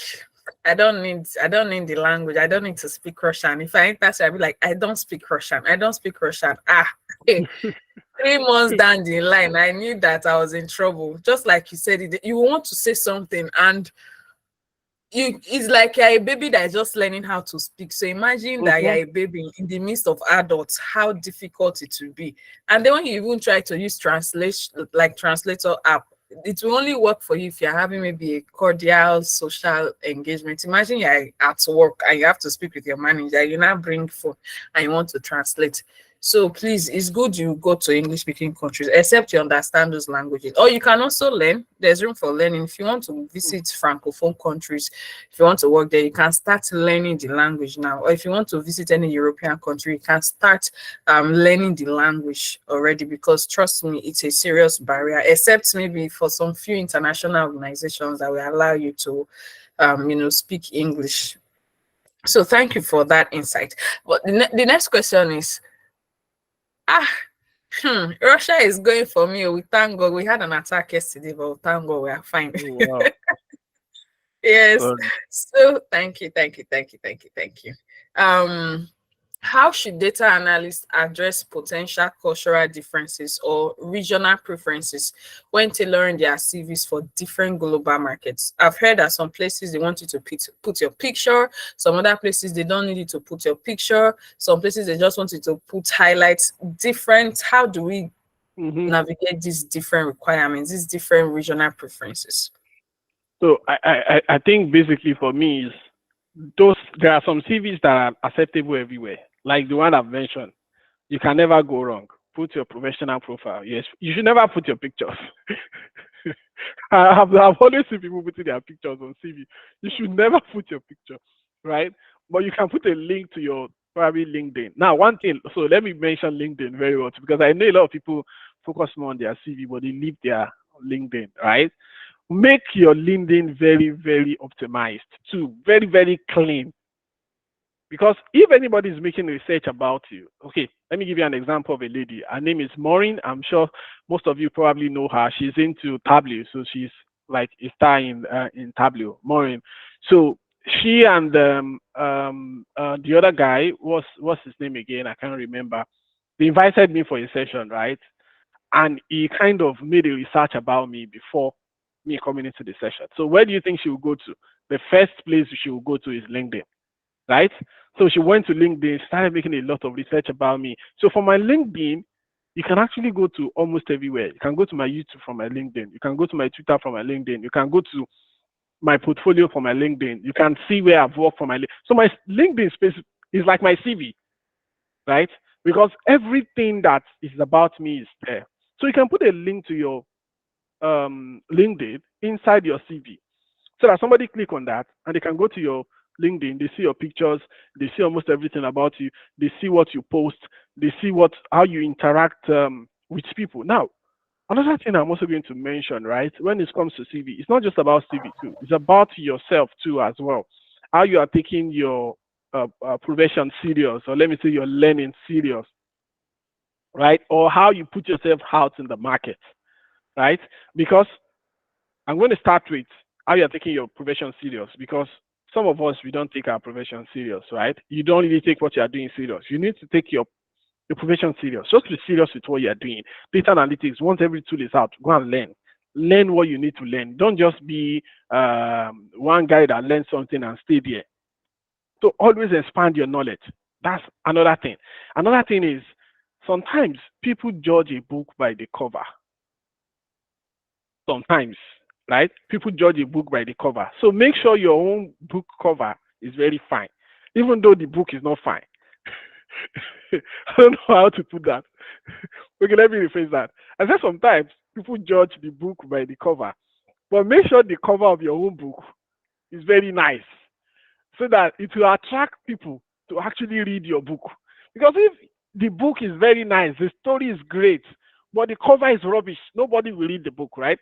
I don't need the language. I don't need to speak Russian. If I enter, I'll be like, I don't speak Russian. I don't speak Russian. Hey, 3 months down the line, I knew that I was in trouble. Just like you said, you want to say something and it's like you're a baby that is just learning how to speak. So imagine that you're a baby in the midst of adults, how difficult it will be. And then when you even try to use translation, like translator app, it will only work for you if you're having maybe a cordial social engagement. Imagine you're at work and you have to speak with your manager, you now bring phone and you want to translate. So please, it's good you go to English speaking countries, except you understand those languages. Or you can also learn. There's room for learning. If you want to visit Francophone countries, if you want to work there, you can start learning the language now. Or if you want to visit any European country, you can start learning the language already, because trust me, it's a serious barrier, except maybe for some few international organizations that will allow you to speak English. So thank you for that insight. But the next question is, Russia is going for me. We thank God. We had an attack yesterday, but thank God we are fine. Wow. Yes. So thank you. How should data analysts address potential cultural differences or regional preferences when tailoring their CVs for different global markets? I've heard that some places they want you to put your picture, some other places they don't need you to put your picture, some places they just want you to put highlights. Different. How do we navigate these different requirements, these different regional preferences? So I think basically for me is there are some CVs that are acceptable everywhere, like the one I've mentioned. You can never go wrong. Put your professional profile. Yes, you should never put your pictures. I've always seen people putting their pictures on CV. You should never put your picture, right? But you can put a link to your probably LinkedIn. Now, one thing, so let me mention LinkedIn very well, because I know a lot of people focus more on their CV, but they leave their LinkedIn, right? Make your LinkedIn very, very optimized too, very, very clean. Because if anybody is making research about you, okay, let me give you an example of a lady. Her name is Maureen. I'm sure most of you probably know her. She's into Tableau, so she's like a star in Tableau, Maureen. So she and the other guy, what's his name again? I can't remember. They invited me for a session, right? And he kind of made a research about me before me coming into the session. So where do you think she will go to? The first place she will go to is LinkedIn, right? So she went to LinkedIn, started making a lot of research about me. So for my LinkedIn, you can actually go to almost everywhere. You can go to my YouTube from my LinkedIn. You can go to my Twitter from my LinkedIn. You can go to my portfolio for my LinkedIn. You can see where I've worked for my so my LinkedIn space is like my CV, right? Because everything that is about me is there. So you can put a link to your LinkedIn inside your CV, so that somebody click on that and they can go to your LinkedIn. They see your pictures. They see almost everything about you. They see what you post. They see how you interact with people. Now, another thing I'm also going to mention, right, when it comes to CV, it's not just about CV too. It's about yourself too as well. How you are taking your profession serious, or let me say your learning serious, right? Or how you put yourself out in the market, right? Because I'm going to start with how you're taking your profession serious, because some of us, we don't take our profession serious, right? You don't really take what you're doing serious. You need to take your profession serious. Just be serious with what you're doing. Data analytics, once every tool is out, go and learn. Learn what you need to learn. Don't just be one guy that learns something and stay there. So always expand your knowledge. That's another thing. Another thing is, sometimes people judge a book by the cover. Sometimes, right? People judge a book by the cover. So make sure your own book cover is very fine, even though the book is not fine. I don't know how to put that. Okay, let me rephrase that. I said sometimes people judge the book by the cover, but make sure the cover of your own book is very nice, so that it will attract people to actually read your book. Because if the book is very nice, the story is great, but the cover is rubbish, nobody will read the book, right?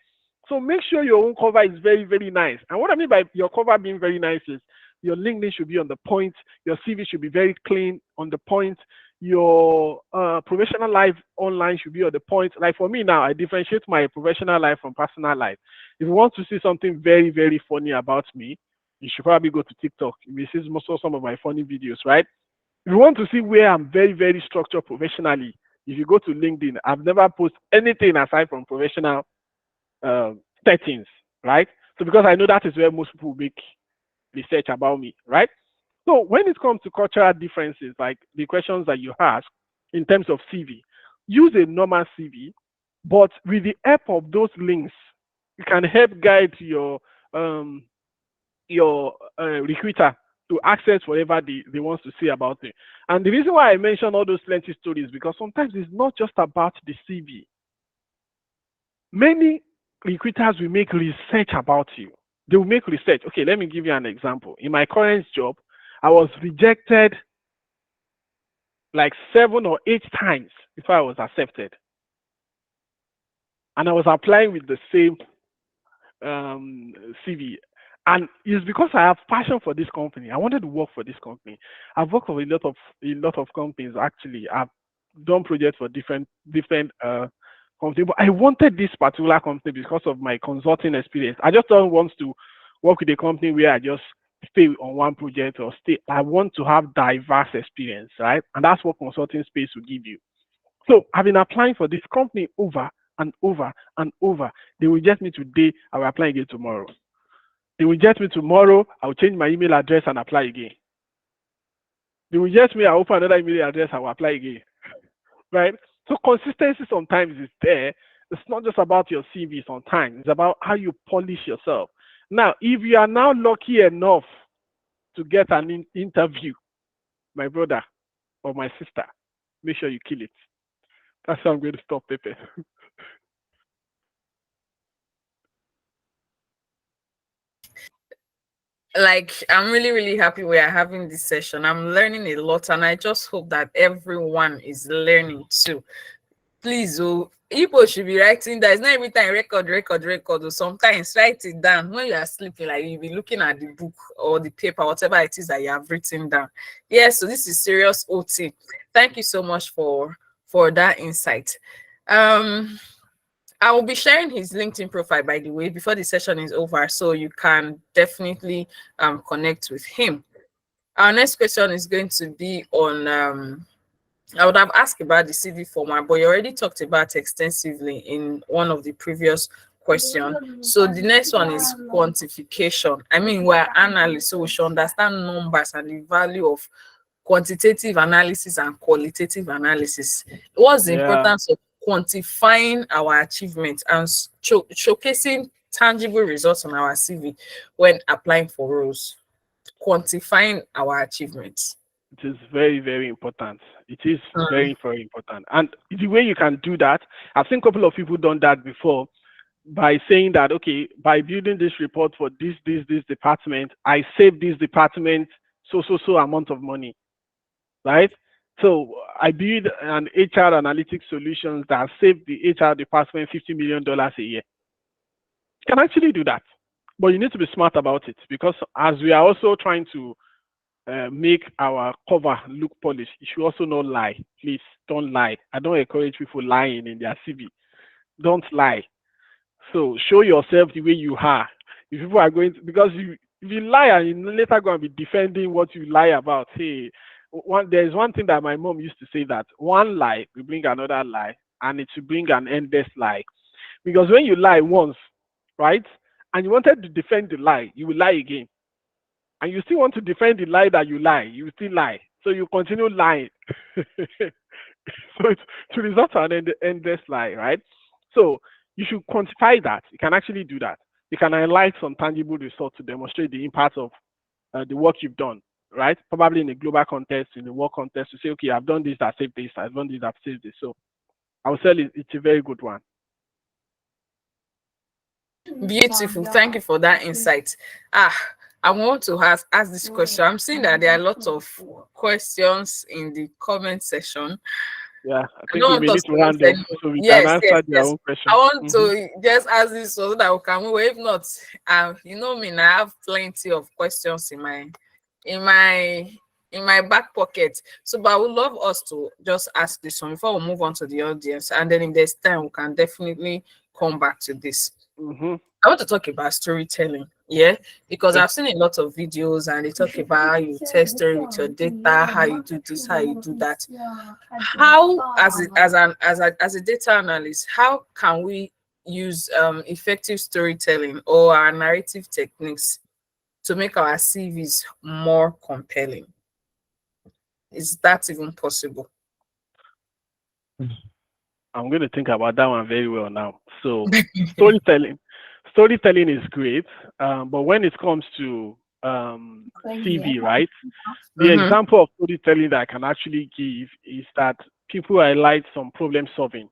So make sure your own cover is very, very nice. And what I mean by your cover being very nice is your LinkedIn should be on the point, your CV should be very clean, on the point, your professional life online should be on the point. Like for me now, I differentiate my professional life from personal life. If you want to see something very, very funny about me, you should probably go to TikTok. You see most of some of my funny videos, right? If you want to see where I'm very, very structured professionally, if you go to LinkedIn, I've never posted anything aside from professional settings, right? So because I know that is where most people make research about me, right? So when it comes to cultural differences, like the questions that you ask in terms of CV, use a normal CV, but with the help of those links, you can help guide your recruiter to access whatever they want to say about it. And the reason why I mention all those plenty stories, because sometimes it's not just about the CV. Many recruiters will make research about you. They will make research. Okay, let me give you an example. In my current job, I was rejected like 7 or 8 times before I was accepted. And I was applying with the same CV. And it's because I have passion for this company. I wanted to work for this company. I've worked for a lot of companies actually. I've done projects for different companies, but I wanted this particular company because of my consulting experience. I just don't want to work with a company where I just stay on one project or stay. I want to have diverse experience, right? And that's what consulting space will give you. So I've been applying for this company over and over and over. They will reject me today, I will apply again tomorrow. They will reject me tomorrow, I will change my email address and apply again. They will reject me, I open another email address, I will apply again. Right? So consistency sometimes is there. It's not just about your CV sometimes. It's about how you polish yourself. Now, if you are now lucky enough to get an interview, my brother or my sister, make sure you kill it. That's how I'm going to stop, Pepe. Like, I'm really, really happy we are having this session. I'm learning a lot, and I just hope that everyone is learning too. Please, oh, people should be writing that. It's not every time record. Or sometimes write it down when you are sleeping. Like, you'll be looking at the book or the paper, whatever it is that you have written down. Yes, so this is serious OT. Thank you so much for that insight. I will be sharing his LinkedIn profile, by the way, before the session is over, so you can definitely connect with him. Our next question is going to be on I would have asked about the CV format, but you already talked about extensively in one of the previous questions. So the next one is quantification. I mean, we're analysts, so we should understand numbers and the value of quantitative analysis and qualitative analysis. What's the importance of quantifying our achievements and showcasing tangible results on our CV when applying for roles, quantifying our achievements. It is very, very important. It is Mm. very, very important. And the way you can do that, I've seen a couple of people done that before by saying that, okay, by building this report for this department, I save this department so amount of money, right? So I build an HR analytics solutions that save the HR department $50 million a year. You can actually do that, but you need to be smart about it because as we are also trying to make our cover look polished, you should also not lie. Please don't lie. I don't encourage people lying in their CV. Don't lie. So show yourself the way you are. If people are going to, because if you lie and you later go and be defending what you lie about, hey, there's one thing that my mom used to say that one lie will bring another lie, and it will bring an endless lie. Because when you lie once, right, and you wanted to defend the lie, you will lie again, and you still want to defend the lie that you lie, you still lie. So you continue lying. So it's to result to an endless lie, right? So you should quantify that. You can actually do that. You can highlight some tangible results to demonstrate the impact of the work you've done, right? Probably in a global context, in the work context, to say, okay, I've done this, that saved this, I've done this, that saved this. So I would say it's a very good one. Beautiful. Thank you for that insight. I want to ask this question. I'm seeing that there are a lot of questions in the comment section. Yeah, I I think don't we want may us need to to waste round up any. so we can Yes, answer yes, their yes. own I questions. want to just ask this so that we can move. If not, you know me, now, I have plenty of questions in my in my back pocket. So, but I would love us to just ask this one before we move on to the audience, and then if there's time, we can definitely come back to this. Mm-hmm. I want to talk about storytelling, yeah, because Okay. I've seen a lot of videos and they talk about how you tell story with your data, how you do this, how you do that. How, as a data analyst, how can we use effective storytelling or our narrative techniques to make our CVs more compelling? Is that even possible? I'm going to think about that one very well now. So, storytelling, storytelling is great, but when it comes to CV, right? The Mm-hmm. example of storytelling that I can actually give is that people highlight some problem solving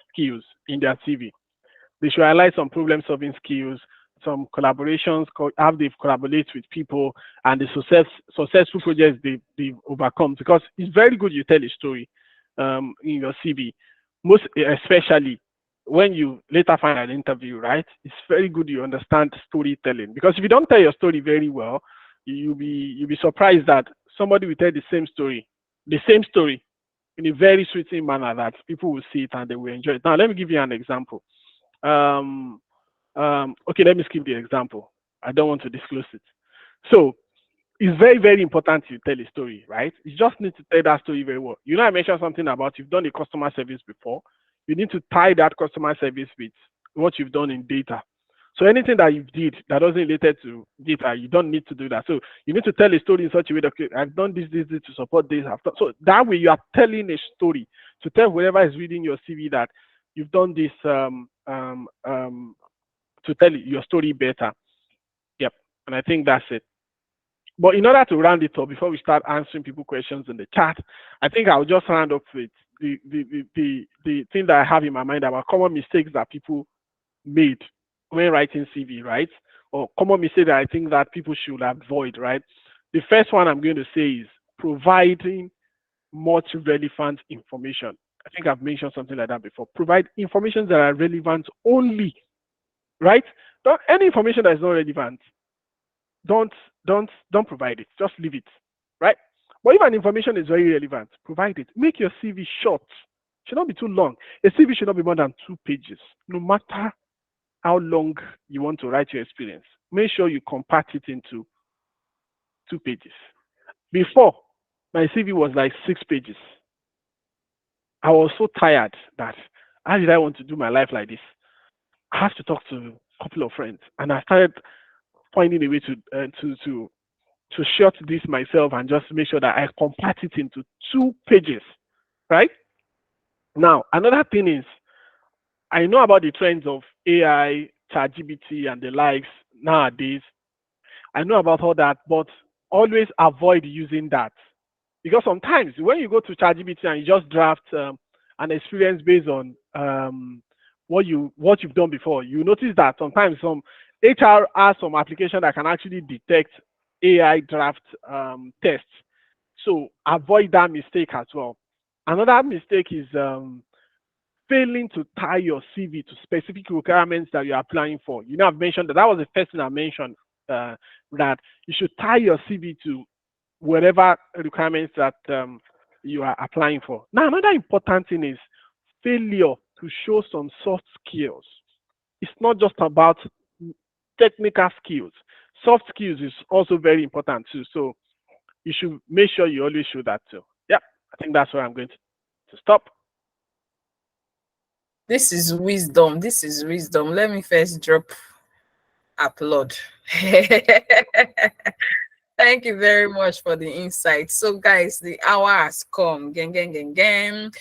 skills in their CV. They should highlight some problem solving skills, some collaborations, how they've collaborated with people, and the successful projects they've overcome. Because it's very good you tell a story in your CV, most especially when you later find an interview, right? It's very good you understand storytelling. Because if you don't tell your story very well, you'll be surprised that somebody will tell the same story in a very sweeping manner that people will see it and they will enjoy it. Now, let me give you an example. Um, okay, let me skip the example. I don't want to disclose it. So it's very, very important to tell a story, right? You just need to tell that story very well. You know, I mentioned something about you've done a customer service before. You need to tie that customer service with what you've done in data. So anything that you did that wasn't related to data, you don't need to do that. So you need to tell a story in such a way that okay, I've done this to support this. So that way you are telling a story to tell whoever is reading your CV that you've done this to tell your story better. Yep. And I think that's it. But in order to round it up, before we start answering people questions in the chat, I think I'll just round up with the thing that I have in my mind about common mistakes that people made when writing CV, right? Or common mistake that I think that people should avoid, right? The first one I'm going to say is providing much relevant information. I think I've mentioned something like that before. Provide information that are relevant only, right? Don't, any information that is not relevant, don't don't provide it. Just leave it, right? But if an information is very relevant, provide it. Make your CV short. It should not be too long. A CV should not be more than 2 pages, no matter how long you want to write your experience. Make sure you compact it into 2 pages. Before, my CV was like 6 pages. I was so tired that how did I want to do my life like this? I have to talk to a couple of friends, and I started finding a way to short this myself and just make sure that I compact it into 2 pages, right? Now, another thing is I know about the trends of AI ChatGPT and the likes nowadays. I know about all that, but always avoid using that because sometimes when you go to ChatGPT and you just draft an experience based on what you've done before, you notice that sometimes some HR has some application that can actually detect AI draft tests. So avoid that mistake as well. Another mistake is failing to tie your CV to specific requirements that you're applying for. You know, I've mentioned that that was the first thing I mentioned, that you should tie your CV to whatever requirements that you are applying for. Now, another important thing is failure to show some soft skills. It's not just about technical skills. Soft skills is also very important too. So you should make sure you always show that too. Yeah, I think that's where I'm going to stop. This is wisdom. This is wisdom. Let me first drop applaud. Thank you very much for the insight. So, guys, the hour has come. Gang, gang, gang, gang.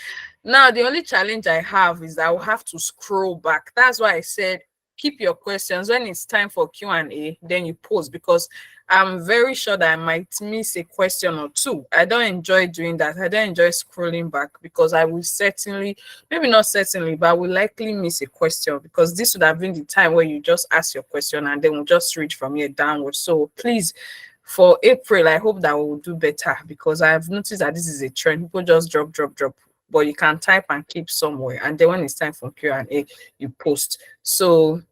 Now, the only challenge I have is I will have to scroll back. That's why I said keep your questions when it's time for Q&A, then you post, because I'm very sure that I might miss a question or two. I don't enjoy doing that. I don't enjoy scrolling back because I will certainly, maybe not certainly, but I will likely miss a question because this would have been the time where you just ask your question and then we'll just read from here downwards. So please, for April, I hope that we will do better because I've noticed that this is a trend. People just drop, but you can type and keep somewhere. And then when it's time for Q&A, you post. So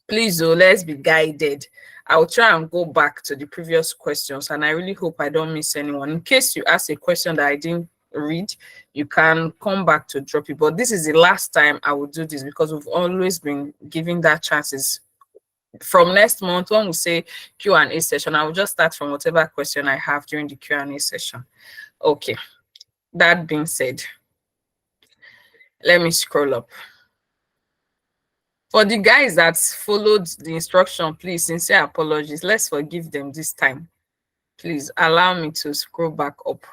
please, let's be guided. I'll try and go back to the previous questions, and I really hope I don't miss anyone. In case you ask a question that I didn't read, you can come back to drop it. But this is the last time I will do this because we've always been giving that chances. From next month, when we say Q&A session, I will just start from whatever question I have during the Q&A session. Okay. That being said, let me scroll up. For the guys that followed the instruction, please, sincere apologies. Let's forgive them this time. Please allow me to scroll back up.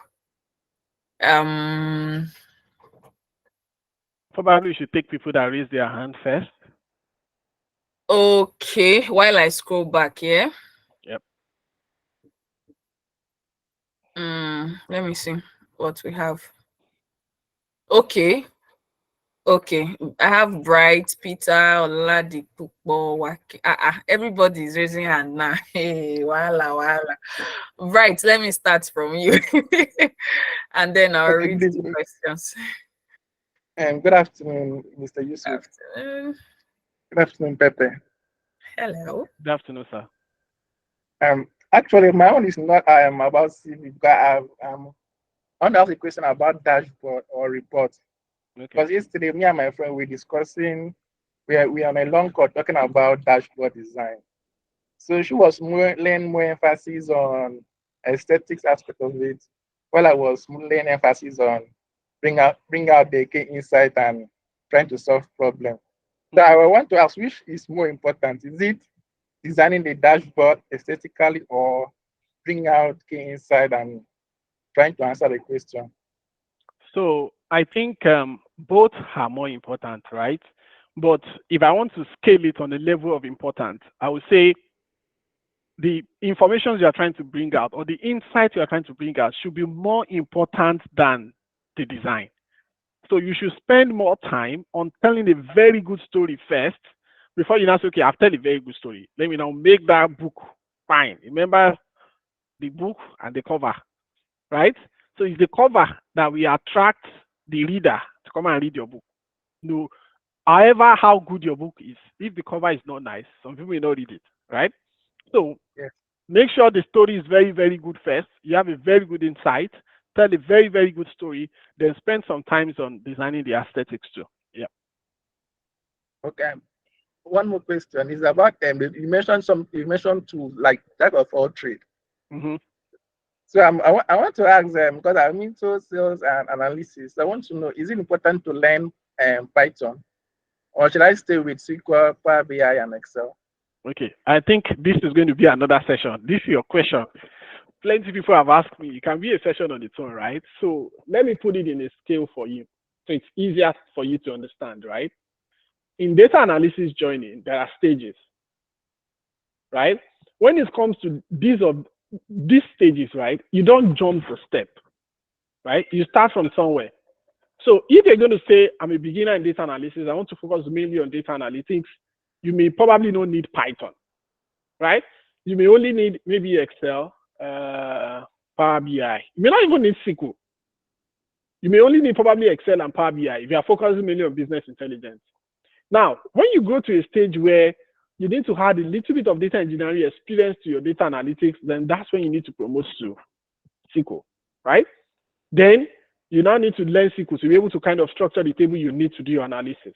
Probably you should take people that raise their hand first. Okay, while I scroll back here. Yep. Let me see what we have. Okay. Okay, I have Bright, Peter, Oladipupo, everybody is raising hand now. Hey, wala. Bright, let me start from you. And then I'll read the questions. Good afternoon, Mr. Yusuf. Afternoon. Good afternoon, Pepe. Hello. Good afternoon, sir. Actually, my own is not about CV, but I want to ask a question about dashboard or report. Because yesterday, me and my friend were discussing, we are on a long call talking about dashboard design. So she was laying more emphasis on aesthetics aspect of it, while I was laying emphasis on bring out the key insight and trying to solve problem. So I want to ask, which is more important? Is it designing the dashboard aesthetically or bring out key insight and trying to answer the question? So I think both are more important, right? But if I want to scale it on the level of importance, I would say the information you are trying to bring out or the insight you are trying to bring out should be more important than the design. So you should spend more time on telling a very good story first before you now say, okay, I've told a very good story. Let me now make that book fine. Remember the book and the cover, right? So it's the cover that will attract the reader to come and read your book. No, however, how good your book is, if the cover is not nice, some people will not read it, right? So make sure the story is very, very good first. You have a very good insight, tell a very, very good story, then spend some time on designing the aesthetics too. Yeah. Okay. One more question is about you mentioned to like type of all trade. So I want to ask them because I'm into sales and analysis. I want to know, is it important to learn Python, or should I stay with SQL, Power BI, and Excel? Okay, I think this is going to be another session. This is your question. Plenty of people have asked me. It can be a session on its own, right? So let me put it in a scale for you, so it's easier for you to understand, right? in data analysis joining, there are stages, right? When it comes to these stages, right, you don't jump the step, right? You start from somewhere. So if you're going to say, I'm a beginner in data analysis, I want to focus mainly on data analytics, you may probably not need Python, right? You may only need maybe Excel, Power BI. You may not even need SQL. You may only need probably Excel and Power BI if you are focusing mainly on business intelligence. Now, when you go to a stage where you need to add a little bit of data engineering experience to your data analytics, then that's when you need to promote to SQL, right? Then you now need to learn SQL to be able to kind of structure the table you need to do your analysis.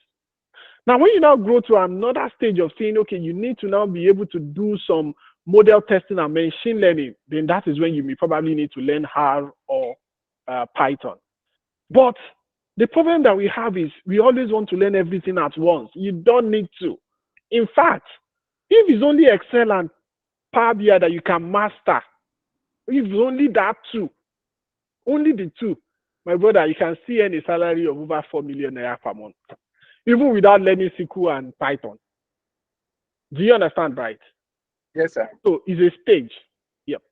Now, when you now grow to another stage of saying, okay, you need to now be able to do some model testing and machine learning, then that is when you may probably need to learn R or Python. But the problem that we have is we always want to learn everything at once. You don't need to. In fact, if it's only Excel and Power BI that you can master, if it's only that two, only the two, my brother, you can see any salary of over 4 million naira per month, even without learning SQL and Python. Do you understand, right? Yes, sir. So it's a stage. Yep.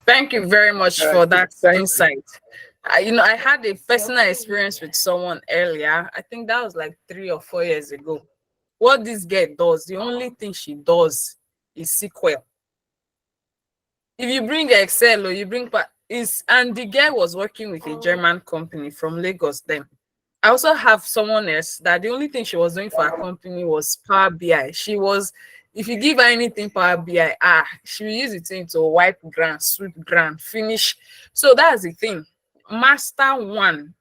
Thank you very much for that insight. I had a personal experience with someone earlier. I think that was like 3 or 4 years ago. What this girl does, the only thing she does is SQL. If you bring Excel or you bring and the girl was working with a German company from Lagos then. I also have someone else that the only thing she was doing for her company was Power BI. If you give her anything Power BI, she will use it to wipe ground, sweep ground, finish. So that's the thing. Master one.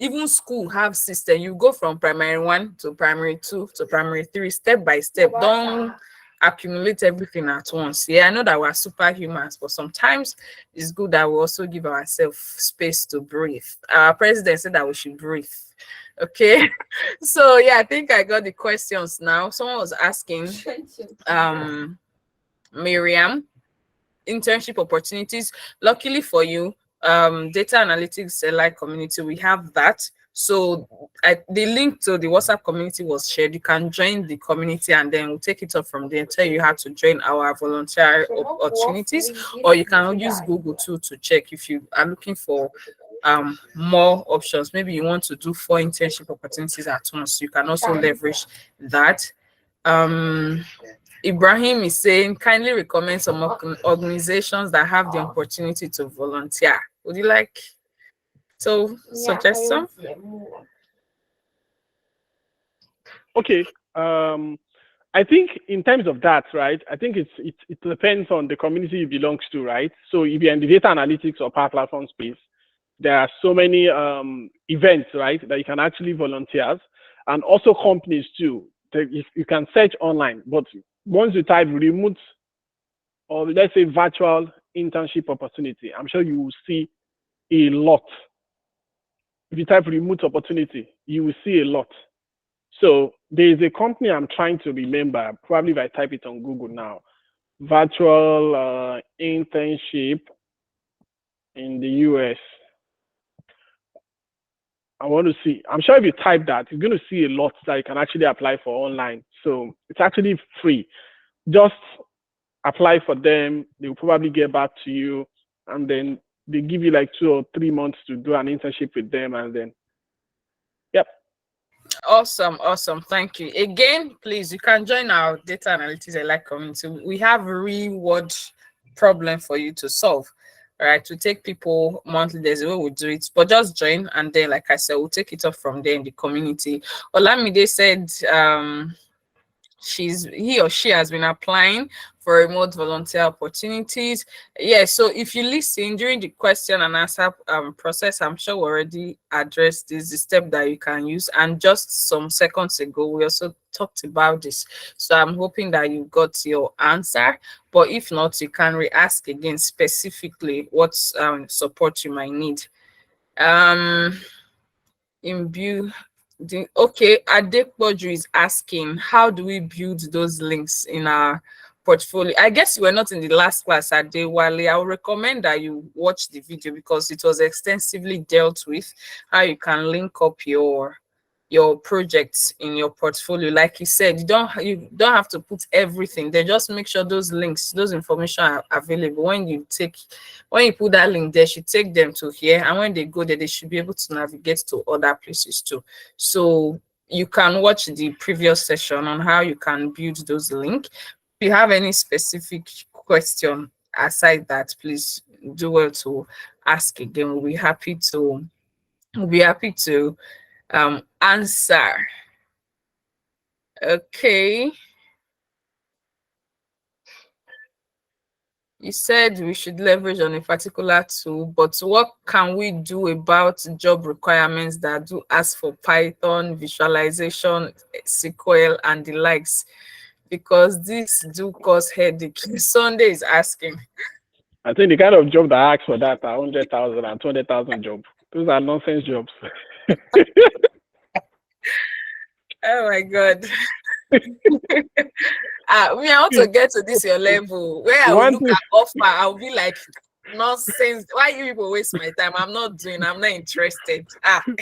Even school have system. You go from primary 1 to primary 2 to primary 3, step by step. Don't accumulate everything at once. Yeah, I know that we're superhumans, but sometimes it's good that we also give ourselves space to breathe. Our president said that we should breathe. Okay. So yeah, I think I got the questions now. Someone was asking Miriam, internship opportunities. Luckily for you, data analytics alike community, we have that. So the link to the WhatsApp community was shared. You can join the community and then we'll take it up from there, tell you how to join our volunteer opportunities, or you can use Google too to check if you are looking for more options. Maybe you want to do 4 internship opportunities at once. You can also leverage that. Ibrahim is saying, kindly recommend some organizations that have the opportunity to volunteer. Would you like to suggest some? Okay. I think in terms of that, right, I think it depends on the community you belong to, right? So if you're in the data analytics or Power Platform space, there are so many events, right, that you can actually volunteer, and also companies too. You can search online, but once you type remote or let's say virtual internship opportunity, I'm sure you will see a lot. If you type remote opportunity, you will see a lot. So there is a company I'm trying to remember, probably if I type it on Google now, virtual internship in the US. I want to see. I'm sure if you type that, you're going to see a lot that you can actually apply for online. So it's actually free. Just apply for them. They will probably get back to you, and then they give you like 2 or 3 months to do an internship with them, and then, yep. Awesome. Thank you. Again, please, you can join our data analytics alike community. We have a reward problem for you to solve. All right, to take people monthly, there's a way we do it, but just join, and then, like I said, we'll take it up from there in the community. Olamide said he or she has been applying for remote volunteer opportunities. Yeah, so if you listen during the question and answer process, I'm sure we already addressed this, the step that you can use, and just some seconds ago we also talked about this. So I'm hoping that you got your answer, but if not, you can re-ask again specifically what support you might need. Okay, Adekboju is asking, how do we build those links in our portfolio? I guess you were not in the last class at Adewale. I would recommend that you watch the video because it was extensively dealt with how you can link up your your projects in your portfolio. Like you said, you don't have to put everything there. Just make sure those links, those information are available. When you put that link there, should take them to here, and when they go there, they should be able to navigate to other places too. So you can watch the previous session on how you can build those links. If you have any specific question aside that, please do well to ask again. We'll be happy to answer. Okay. You said we should leverage on a particular tool, but what can we do about job requirements that do ask for Python, visualization, SQL, and the likes? Because this do cause headache. Sunday is asking. I think the kind of job that asks for that are 100,000 and 200,000 jobs. Those are nonsense jobs. Oh my God. I want to get to this your level where I will look at offer. I'll be like, nonsense. Why you people waste my time? I'm not interested.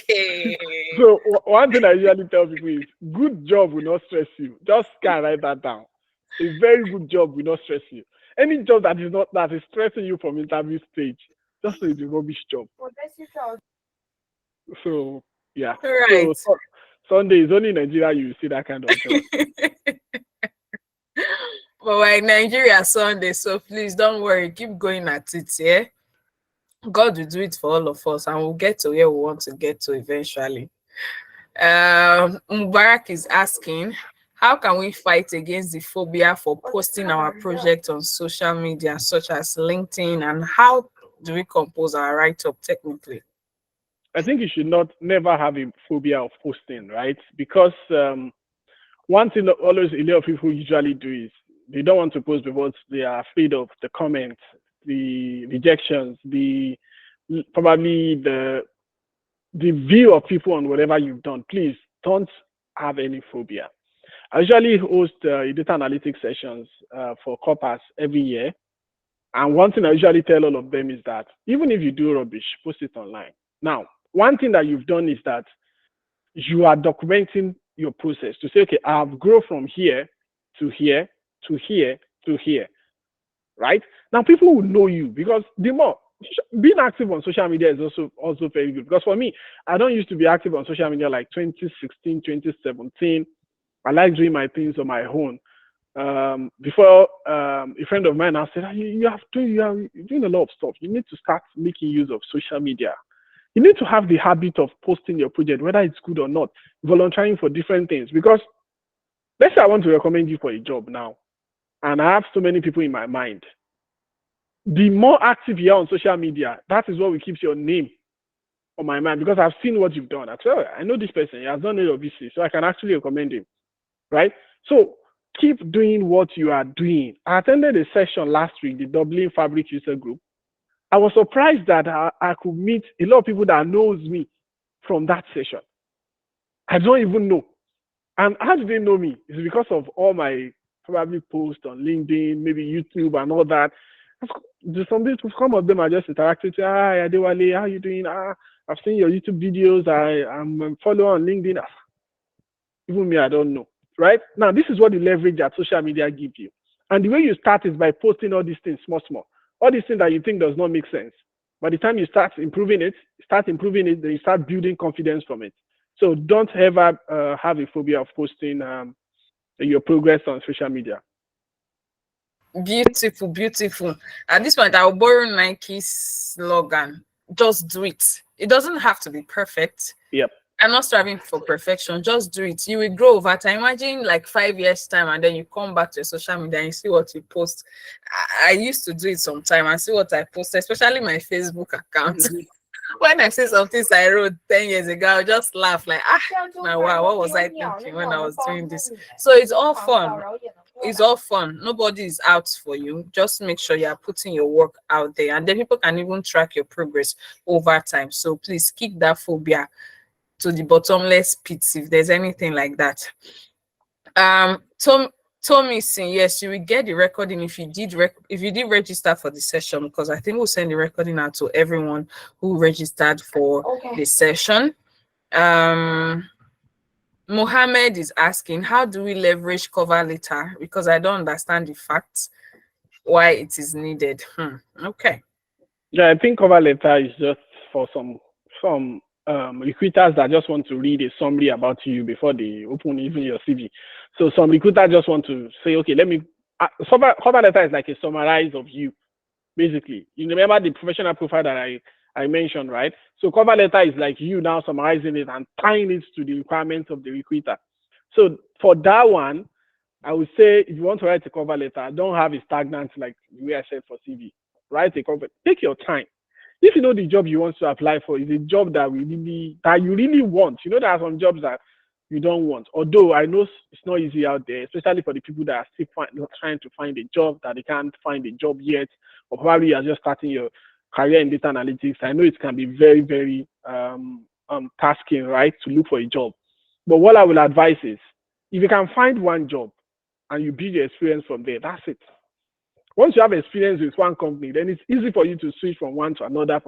Hey. So one thing I usually tell people is good job will not stress you. Just can write that down. A very good job will not stress you. Any job that is stressing you from interview stage, just say it's a rubbish job. So yeah. Right. So Sunday is only in Nigeria you see that kind of job. But we're in Nigeria Sunday, so please don't worry, keep going at it, yeah? God will do it for all of us, and we'll get to where we want to get to eventually. Mubarak is asking, how can we fight against the phobia for posting our project on social media, such as LinkedIn, and how do we compose our write-up technically? I think you should never have a phobia of posting, right? Because one thing that always a lot of people usually do is they don't want to post because they are afraid of the comments, the rejections, probably the view of people on whatever you've done. Please don't have any phobia. I usually host data analytics sessions for corpers every year. And one thing I usually tell all of them is that even if you do rubbish, post it online. Now, one thing that you've done is that you are documenting your process to say, okay, I've grown from here to here to here to here, right? Now, people will know you because being active on social media is also very good. Because for me, I don't used to be active on social media like 2016, 2017. I like doing my things on my own. Before a friend of mine I said, you're doing a lot of stuff. You need to start making use of social media. You need to have the habit of posting your project, whether it's good or not, volunteering for different things. Because let's say I want to recommend you for a job now, and I have so many people in my mind. The more active you are on social media, that is what will keep your name on my mind, because I've seen what you've done. I know this person, he has done it obviously, so I can actually recommend him, right? So keep doing what you are doing. I attended a session last week, the Dublin Fabric User Group. I was surprised that I could meet a lot of people that knows me from that session. I don't even know. And how do they know me? It's because of all my probably posts on LinkedIn, maybe YouTube and all that. Some of them are just interacting. Hi, Adewale, how are you doing? I've seen your YouTube videos. I'm following on LinkedIn. Even me, I don't know. Right? Now, this is what the leverage that social media gives you. And the way you start is by posting all these things small. All these things that you think does not make sense. By the time you start improving it, then you start building confidence from it. So don't ever have a phobia of posting your progress on social media. Beautiful, beautiful. At this point, I'll borrow Nike's slogan. Just do it. It doesn't have to be perfect. Yep. I'm not striving for perfection. Just do it. You will grow over time. Imagine like 5 years time, and then you come back to your social media and you see what you post. I used to do it sometime and see what I post, especially my Facebook account. When I see some things I wrote 10 years ago, I'll just laugh like, now wow, what was I thinking when I was doing this? So it's all fun. It's all fun. Nobody is out for you. Just make sure you are putting your work out there, and then people can even track your progress over time. So please kick that phobia to the bottomless pits if there's anything like that. Tommy saying yes, you will get the recording if you did register for the session, because I think we'll send the recording out to everyone who registered for the session. Mohammed is asking, how do we leverage cover letter? Because I don't understand the facts why it is needed. Okay. Yeah, I think cover letter is just for some recruiters that just want to read a summary about you before they open even your CV. So some recruiters just want to say, okay, let me cover letter is like a summarize of you, basically. You remember the professional profile that I mentioned, right? So cover letter is like you now summarizing it and tying it to the requirements of the recruiter. So for that one, I would say if you want to write a cover letter, don't have it stagnant like the way I said for CV. Write a cover. Take your time. If you know the job you want to apply for is a job that you really want, you know there are some jobs that you don't want. Although I know it's not easy out there, especially for the people that are still trying to find a job that they can't find a job yet, or probably you're just starting your career in data analytics. I know it can be very, very tasking, right, to look for a job. But what I will advise is if you can find one job and you build your experience from there, that's it. Once you have experience with one company, then it's easy for you to switch from one to another,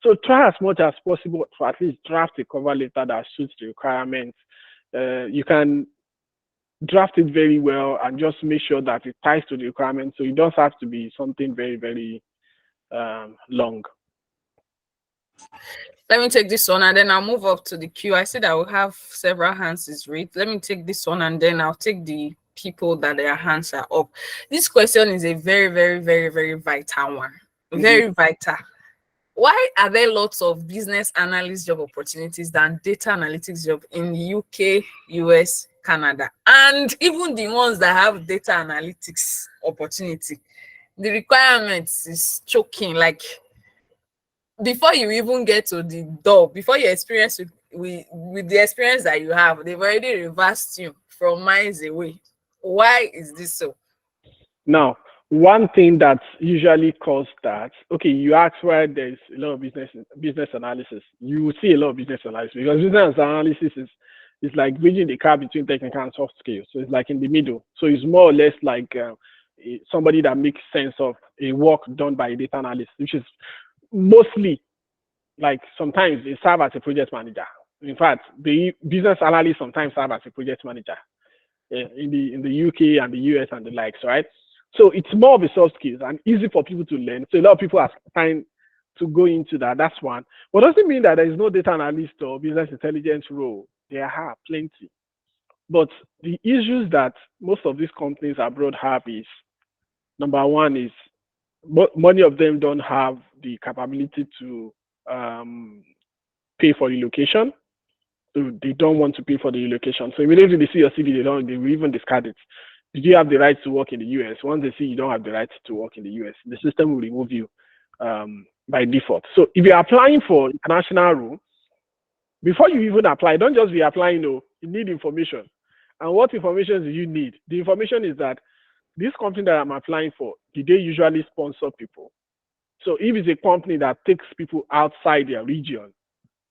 So try as much as possible to at least draft a cover letter that suits the requirements. You can draft it very well and just make sure that it ties to the requirements. So it does have to be something very, very long. Let me take this one and then I'll move up to the queue. I said I will have several hands is raised. Let me take this one and then I'll take the people that their hands are up. This question is a very, very, very, very vital one. Very vital. Why are there lots of business analyst job opportunities than data analytics job in the UK, US, Canada, and even the ones that have data analytics opportunity? The requirements is choking. Like before you even get to the door, before your experience with the experience that you have, they've already reversed you from miles away. Why is this so? Now, one thing that usually causes that, okay, you ask why there's a lot of business analysis. You will see a lot of business analysis because business analysis is like bridging the gap between technical and soft skills. So it's like in the middle. So it's more or less like somebody that makes sense of a work done by a data analyst, which is mostly like sometimes they serve as a project manager. In fact, the business analyst sometimes serve as a project manager in the UK and the US and the likes, right? So it's more of a soft skills and easy for people to learn. So a lot of people are trying to go into that. That's one. But doesn't mean that there is no data analyst or business intelligence role. There are plenty. But the issues that most of these companies abroad have is, number one is many of them don't have the capability to pay for relocation. So they don't want to pay for the relocation. So immediately they see your CV, they will even discard it. Did you have the right to work in the US? Once they see you don't have the right to work in the US, the system will remove you by default. So if you're applying for international role, before you even apply, don't just be applying, no, you need information. And what information do you need? The information is that this company that I'm applying for, do they usually sponsor people? So if it's a company that takes people outside their region,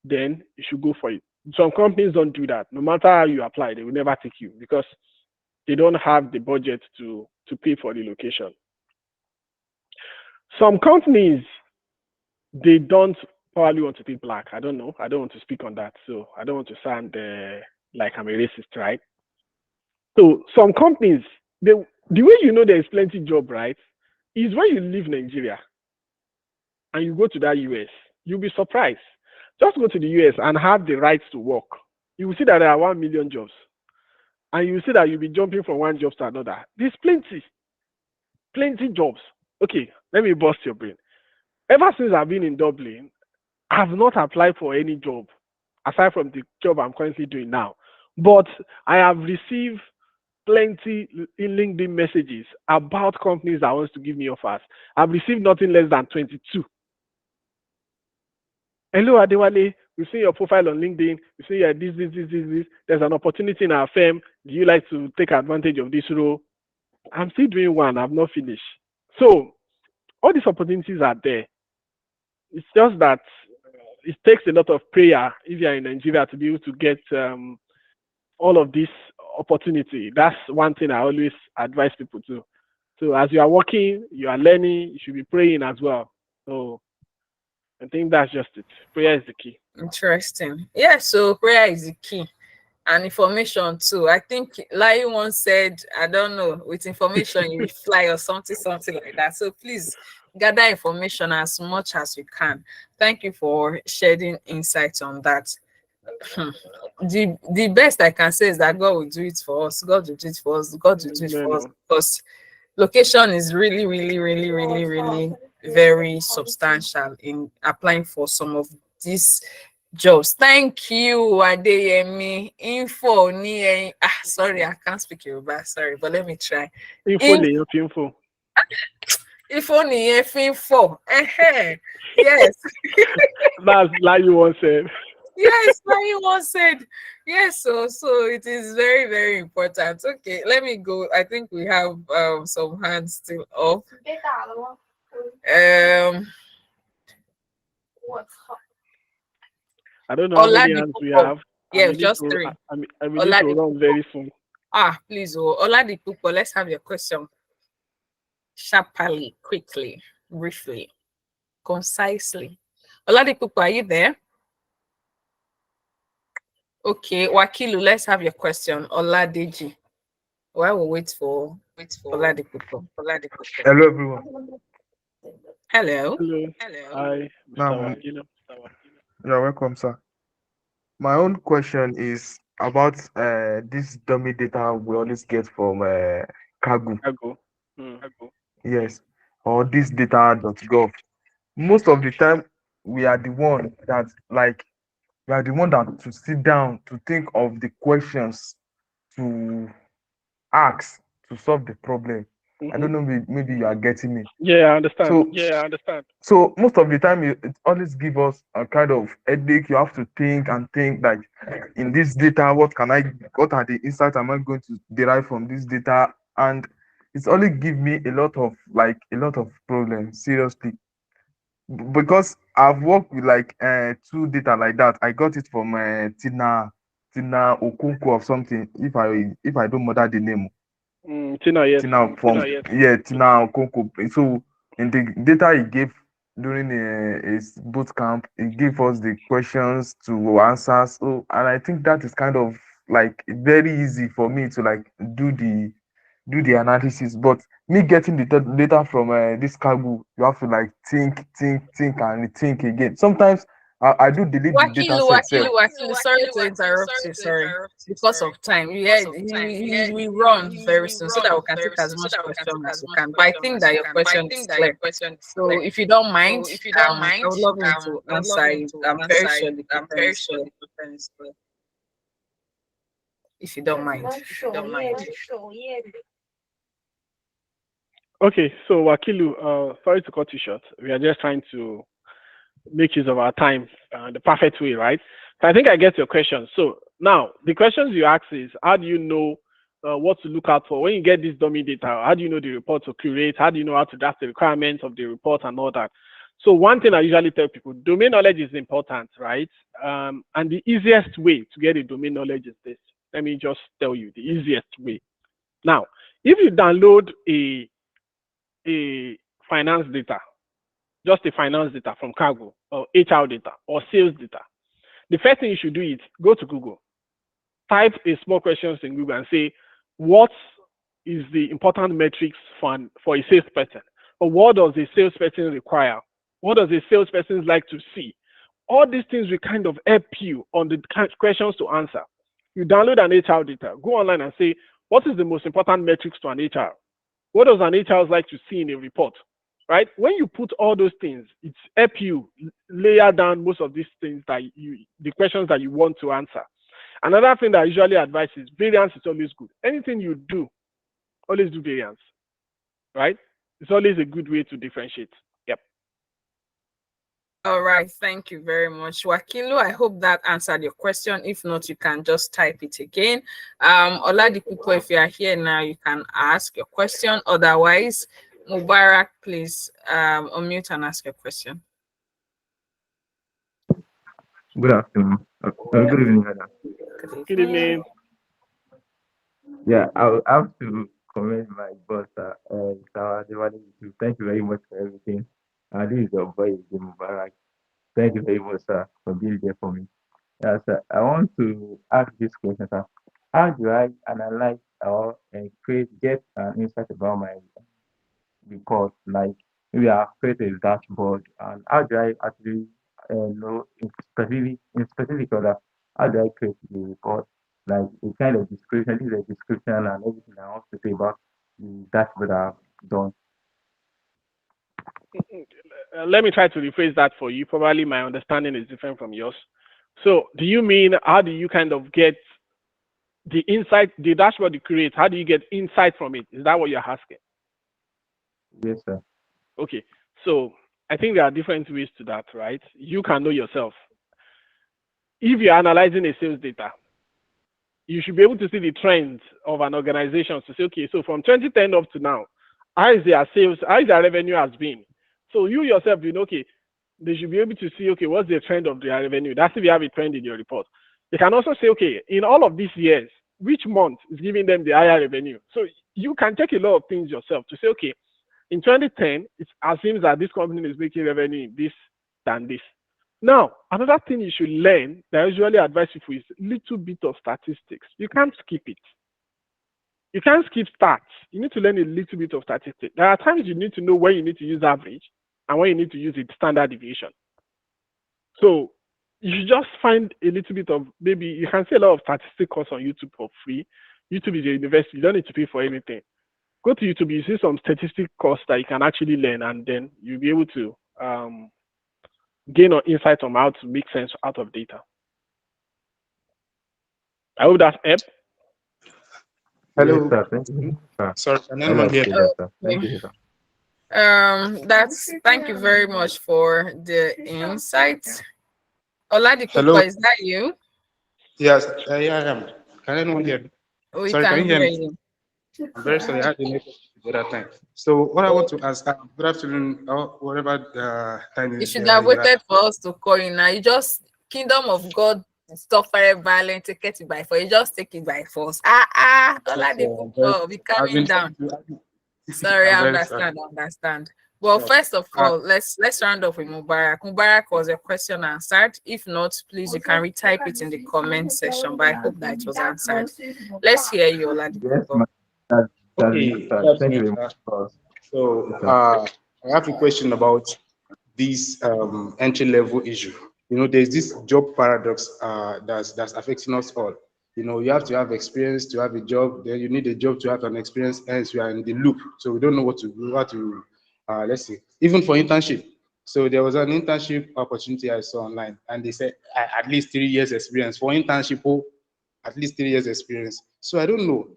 then you should go for it. Some companies don't do that. No matter how you apply, they will never take you because they don't have the budget to pay for the location. Some companies, they don't probably want to be black. I don't know. I don't want to speak on that. So I don't want to sound like I'm a racist, right? So some companies, the way you know there's plenty job, right, is when you leave Nigeria and you go to that US, you'll be surprised. Just go to the US and have the rights to work. You will see that there are 1 million jobs. And you will see that you'll be jumping from one job to another. There's plenty jobs. Okay, let me bust your brain. Ever since I've been in Dublin, I've not applied for any job aside from the job I'm currently doing now. But I have received plenty in LinkedIn messages about companies that wants to give me offers. I've received nothing less than 22. Hello, Adewale. We've seen your profile on LinkedIn. We've seen your this. There's an opportunity in our firm. Do you like to take advantage of this role? I'm still doing one. I've not finished. So all these opportunities are there. It's just that it takes a lot of prayer if you're in Nigeria to be able to get all of this opportunity. That's one thing I always advise people to. So as you are working, you are learning, you should be praying as well. So I think that's just it. Prayer is the key. Interesting. Yeah, so prayer is the key. and information too. I think Lai once said, I don't know, with information you will fly or something, something like that. So please gather information as much as you can. Thank you for shedding insights on that. The best I can say is that God will do it for us. God will do it for us. God will do it for us because location is really, really, really, really, really very substantial in applying for some of these jobs. Thank you, Adeyemi. Info ni sorry, I can't speak Yoruba. Sorry, but let me try. Info. Info ni info. Yes. That's like you once said. Yes, like you once said. Yes, so it is very, very important. Okay, let me go. I think we have some hands still up. I don't know how many hands we have. Yeah, just three. I need to run very soon. Please, Oladipupo, let's have your question. Sharply, quickly, briefly, concisely. Oladipupo, are you there? Okay, Wakilu, let's have your question. Oladeji. While we wait for Oladipupo. Hello, everyone. Hello. Hi, Mr. Wakilu. You're welcome, sir. My own question is about this dummy data we always get from Kaggle. Yes, or this data.gov. Most of the time, we are the one that to sit down to think of the questions to ask to solve the problem. I don't know, maybe you are getting me. Yeah, I understand. So most of the time, it always give us a kind of headache. You have to think and think, like, in this data, what are the insights am I going to derive from this data? And it's only give me a lot of problems, seriously. Because I've worked with two data like that. I got it from Tina Okonkwo or something, if I don't murder the name. Tina, yes. Tina Okonkwo. So in the data he gave during his boot camp, he gave us the questions to answer. So, and I think that is kind of like very easy for me to like do the analysis. But me getting the data from this Kaggle, you have to like think and think again. Sometimes I do delete the data set. Wakilu, sorry to interrupt you. Sorry, because of time. Yeah, we run very soon so that we can take as much question as we can. But I think that your question is clear. So if you don't mind, I would love you to answer it. I'm very sure the question is clear. If you don't mind. Okay, so Wakilu, sorry to cut you short. We are just trying to make use of our time the perfect way, right? So I think I get your question. So now the questions you ask is, how do you know what to look out for when you get this dummy data? How do you know the report to create? How do you know how to draft the requirements of the report and all that? So one thing I usually tell people, domain knowledge is important, right? And the easiest way to get a domain knowledge is this. Let me just tell you the easiest way. Now, if you download a finance data, just a finance data from Kaggle or HR data or sales data, the first thing you should do is go to Google, type a small questions in Google and say, what is the important metrics for a salesperson? Or what does a salesperson require? What does a salesperson like to see? All these things will kind of help you on the questions to answer. You download an HR data, go online and say, what is the most important metrics to an HR? What does an HR like to see in a report? Right? When you put all those things, it's help you layer down most of these things the questions that you want to answer. Another thing that I usually advise is variance is always good. Anything you do, always do variance. Right? It's always a good way to differentiate. Yep. All right, thank you very much, Wakilu. I hope that answered your question. If not, you can just type it again. Oladipupo, if you are here now, you can ask your question. Otherwise, Mubarak, please unmute and ask your question. Good afternoon. Good evening, madam. Good evening. Yeah, I have to commend my boss, thank you very much for everything. This is your boy, Mubarak. Thank you very much, sir, for being there for me. Yeah, sir. I want to ask this question, sir. How do I analyze or get an insight about my report? Like maybe I've created a dashboard, and how do I actually know in specific order? How do I create the report? Like a kind of description, this is a description and everything I want to say about the dashboard I've done. Let me try to rephrase that for you. Probably my understanding is different from yours. So, do you mean how do you kind of get the insight, the dashboard you create? How do you get insight from it? Is that what you're asking? Yes, sir. Okay. So, I think there are different ways to that, right? You can know yourself. If you're analyzing a sales data, you should be able to see the trends of an organization to say, okay, so from 2010 up to now, how is their sales, how is their revenue has been? So you yourself, you know, okay, they should be able to see, okay, what's the trend of their revenue? That's if you have a trend in your report. They can also say, okay, in all of these years, which month is giving them the higher revenue? So you can check a lot of things yourself to say, okay, in 2010, it seems that this company is making revenue in this than this. Now, another thing you should learn that I usually advise people is little bit of statistics. You can't skip it. You can't skip stats. You need to learn a little bit of statistics. There are times you need to know when you need to use average and when you need to use it standard deviation. So you should just find a little bit of, maybe you can see a lot of statistic courses on YouTube for free. YouTube is a university. You don't need to pay for anything. Go to YouTube, you see some statistic course that you can actually learn, and then you'll be able to gain or insight on how to make sense out of data. I hope that's help. Yes, Hello. sir. Thank you, sir. Sorry, can Highly anyone hear? appreciate that, sir. Thank you, sir. That's thank you very much for the insights. Hello. Oladipupa, is that you? Yes, yeah, I am. Can anyone hear me? We Sorry, can can you hear hear me? you. I'm very sorry. I had the network the other time. So what I want to ask, good afternoon, or whatever the time You is should there. have waited for us to call you now. You just Kingdom of God suffer violent, take it by force. You just take it by force. Oladipupa, be I've calming been down. trying to. Sorry, I'm I very sorry. understand. Well, first of Uh, all, let's round off with Mubarak. Mubarak was a question answered. If not, please you can retype it in the comment section. But I hope that it was answered. Let's hear you, Yes, Oladipupa. ma'am. That's it, okay. sir. Good Thank you afternoon, very much, sir. for So yes, sir. I have a question about this entry level issue. You know, there's this job paradox that's affecting us all. You know, you have to have experience to have a job. Then you need a job to have an experience. Hence, we are in the loop. So we don't know what to do. How to let's see. Even for internship. So there was an internship opportunity I saw online, and they said at least 3 years experience for internship. Oh, at least 3 years experience. So I don't know.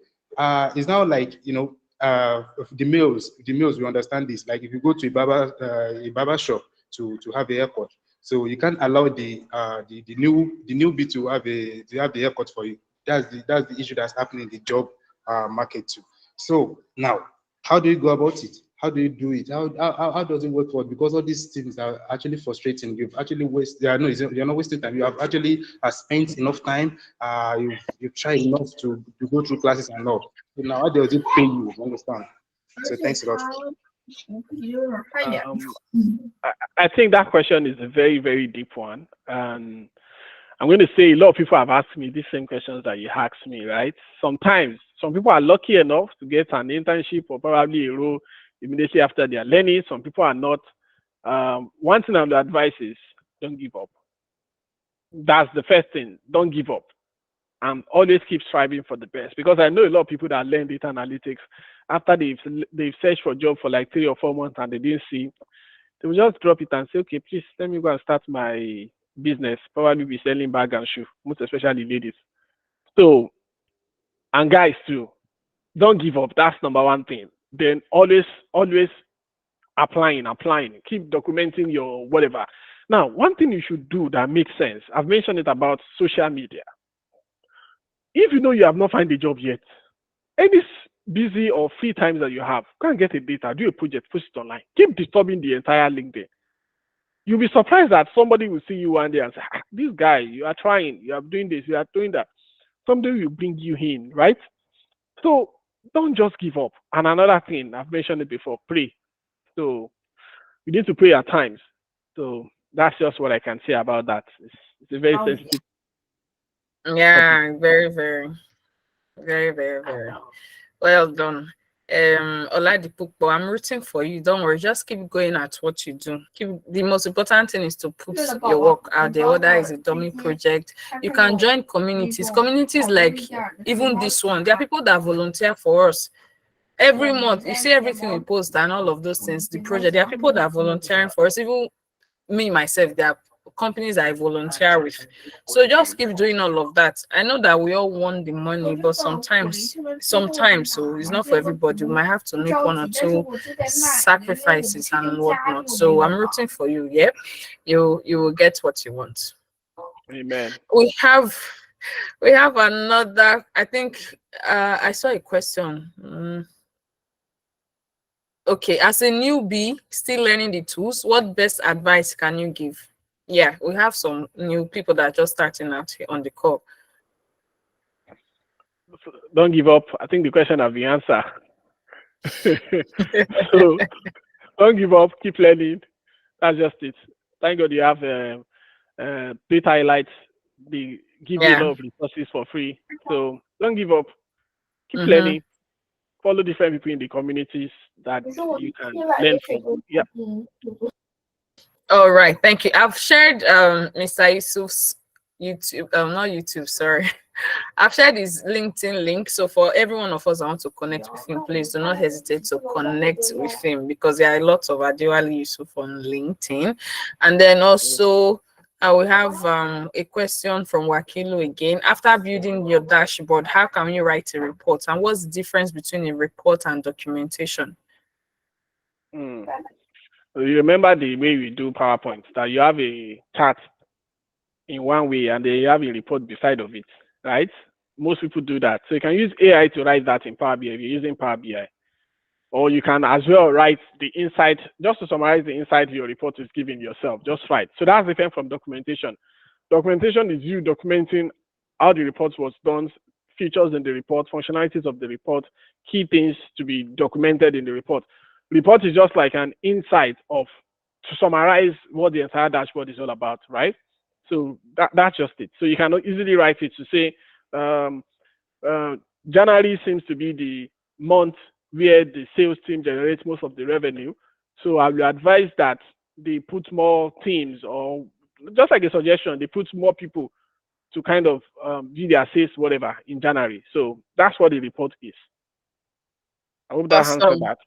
It's now like the males we understand this. Like if you go to a barber shop to have a haircut, so you can't allow the newbie to have the haircut for you. That's the issue that's happening in the job market too. So now, how do you go about it? How do you do it? How does it work for? Because all these things are actually frustrating. You've actually you're not wasting time. You have actually spent enough time. You've tried enough to go through classes and all. So now how does it pay you? You understand? So thanks a lot. Um, I think that question is a very, very deep one. And I'm going to say a lot of people have asked me these same questions that you asked me, right? Sometimes some people are lucky enough to get an internship or probably a role immediately after they are learning. Some people are not. One thing I would advise is don't give up. That's the first thing. Don't give up. And always keep striving for the best. Because I know a lot of people that learn data analytics after they've searched for a job for like 3 or 4 months and they didn't see, they will just drop it and say, okay, please let me go and start my business. Probably be selling bag and shoe, most especially ladies. So, and guys too, don't give up. That's number one thing. Then always applying. Keep documenting your whatever. Now, one thing you should do that makes sense. I've mentioned it about social media. If you know you have not found a job yet, any busy or free times that you have, go and get a data, do a project, post it online. Keep disturbing the entire LinkedIn. You'll be surprised that somebody will see you one day and say, this guy, you are trying, you are doing this, you are doing that. Somebody will bring you in, right? So don't just give up. And another thing, I've mentioned it before, pray. So you need to pray at times. So that's just what I can say about that. It's a very Um, sensitive. Yeah, very, very, very, very, very well done. Oladipupo, I'm rooting for you. Don't worry, just keep going at what you do. The most important thing is to put your work out there, whether it's a dummy project. You can join communities. Communities like even this one, there are people that volunteer for us. Every month, you see everything we post and all of those things, the project, there are people that are volunteering for us. Even me myself, there are companies I volunteer with. So just keep doing all of that. I know that we all want the money, but sometimes so it's not for everybody. We might have to make one or two sacrifices and whatnot. So I'm rooting for you. Yeah, you will get what you want. Amen. We have another. I think I saw a question. Okay, as a newbie still learning the tools, what best advice can you give? Yeah, we have some new people that are just starting out here on the call. Don't give up. I think the question has been answered. So don't give up. Keep learning. That's just it. Thank God you have DAELITES. They give you a lot of resources for free. So don't give up. Keep learning. Follow different people in the communities that you can learn from. Yeah. All right, thank you. I've shared Mr. Yusuf's YouTube, not YouTube, sorry. I've shared his LinkedIn link. So for every one of us that want to connect with him, please do not hesitate to connect with him, because there are lots of Adewale Yusuf on LinkedIn. And then also I will have a question from Wakilu again. After building your dashboard, how can you write a report? And what's the difference between a report and documentation? You remember the way we do PowerPoint, that you have a chart in one way and then you have a report beside of it, right? Most people do that. So you can use AI to write that in Power BI if you're using Power BI. Or you can as well write the insight, just to summarize the insight your report is giving yourself, just write. So that's different from documentation. Documentation is you documenting how the report was done, features in the report, functionalities of the report, key things to be documented in the report. Report is just like an insight of, to summarize what the entire dashboard is all about, right? So that's just it. So you can easily write it to say, January seems to be the month where the sales team generates most of the revenue. So I will advise that they put more teams, or just like a suggestion, they put more people to kind of do their sales, whatever, in January. So that's what the report is. I hope that answered that.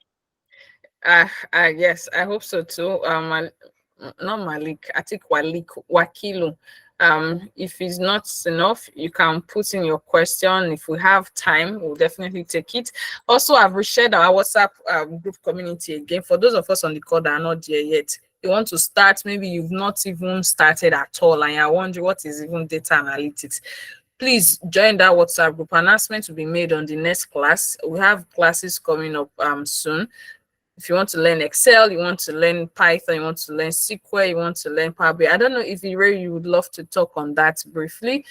Yes, I hope so too. Not Malik, I think Wakilu. If it's not enough, you can put in your question. If we have time, we'll definitely take it. Also, I've reshared our WhatsApp group community again. For those of us on the call that are not there yet, you want to start, maybe you've not even started at all, and you're wondering what is even data analytics. Please join that WhatsApp group. Announcement will be made on the next class. We have classes coming up soon. If you want to learn Excel, you want to learn Python, you want to learn SQL, you want to learn Power BI. I don't know if you would love to talk on that briefly.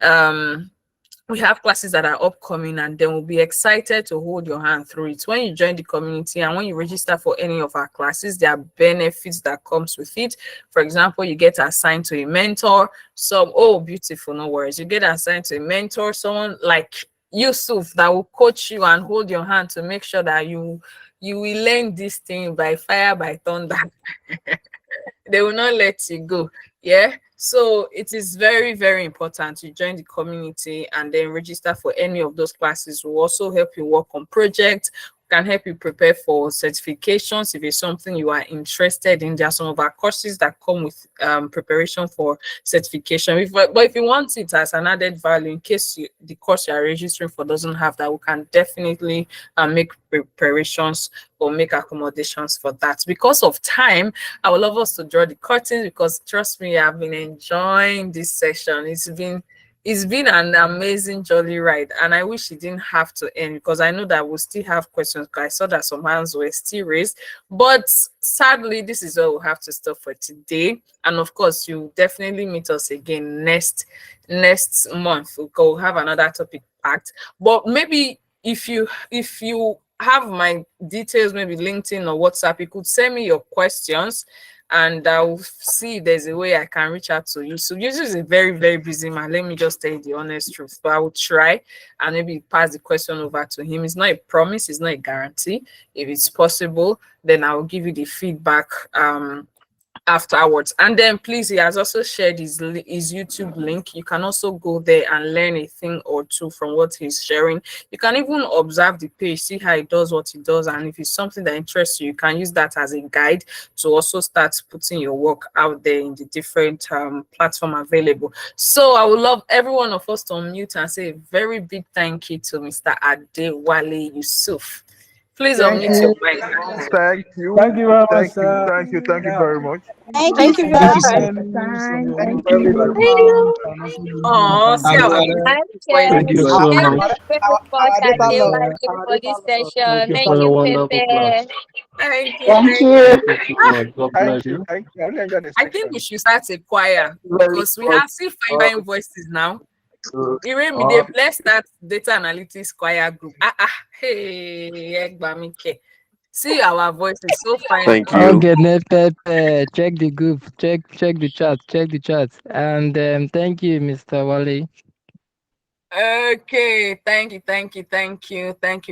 We have classes that are upcoming, and then we'll be excited to hold your hand through it. When you join the community and when you register for any of our classes, there are benefits that comes with it. For example, you get assigned to a mentor. Beautiful, no worries. You get assigned to a mentor, someone like Yusuf that will coach you and hold your hand to make sure that you will learn this thing by fire, by thunder. They will not let you go. Yeah. So it is very, very important to join the community and then register for any of those classes. We'll also help you work on projects, can help you prepare for certifications if it's something you are interested in. There are some of our courses that come with preparation for certification. But if you want it as an added value, in case the course you are registering for doesn't have that, we can definitely make preparations or make accommodations for that. Because of time, I would love us to draw the curtains, because trust me, I've been enjoying this session. It's been an amazing jolly ride, and I wish it didn't have to end, because I know that we'll still have questions. I saw that some hands were still raised, but sadly, this is where we'll have to stop for today. And of course, you definitely meet us again next month. We'll have another topic packed. But maybe if you have my details, maybe LinkedIn or WhatsApp, you could send me your questions, and I'll see if there's a way I can reach out to you. So Yusuf is a very, very busy man. Let me just tell you the honest truth. But I will try and maybe pass the question over to him. It's not a promise, it's not a guarantee. If it's possible, then I will give you the feedback afterwards. And then please, he has also shared his YouTube link. You can also go there and learn a thing or two from what he's sharing. You can even observe the page, see how he does what he does, and if it's something that interests you, you can use that as a guide to also start putting your work out there in the different platform available. So I would love every one of us to unmute and say a very big thank you to Mr. Adewale Yusuf. Please unmute your mic. Thank you. Thank you very much, Thank you. sir. Thank you. Thank you very much. Thank you very much. Thank you. Oh, see our I'm Thank you scared. so Thank much. you very much, Adewale, for this Thank session. you Thank for you, the wonderful class. Pepe. Thank you. Thank Thank you. you. Thank you so much. God bless you. Thank you. I really enjoyed the I think we session. should start a choir because we have still fine voices now. Iremide, let's start data analytics choir group. Hey, Egbamike. See our voices so fine. Thank you. Okay, Pepe, check the group, check the chat, and thank you, Mr. Wale. Okay, thank you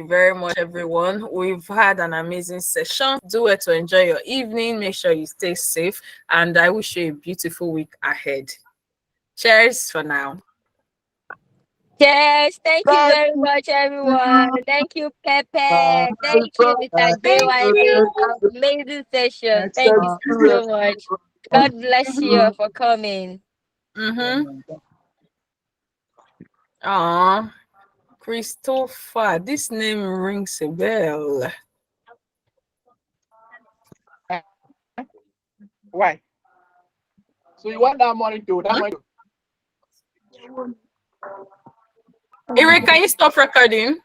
very much, everyone. We've had an amazing session. Do it to enjoy your evening. Make sure you stay safe, and I wish you a beautiful week ahead. Cheers for now. Yes, thank you very much, everyone. Thank you, Pepe. Thank you, Mr. Adewale. Amazing session. Thank you so much. God bless you for coming. Christopher, this name rings a bell. Why? So you want that money to Eric, can you stop recording?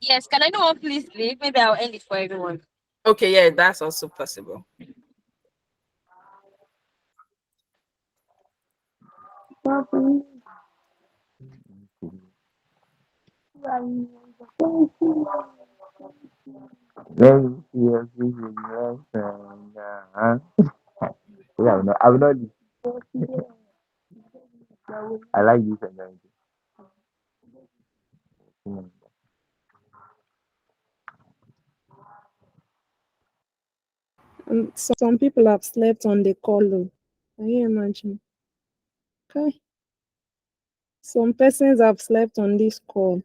Yes, can I know one please leave? Maybe I'll end it for everyone. Okay, yeah, that's also possible. I will not. I like this energy. And some people have slept on the call. Can you imagine? Okay. Some persons have slept on this call.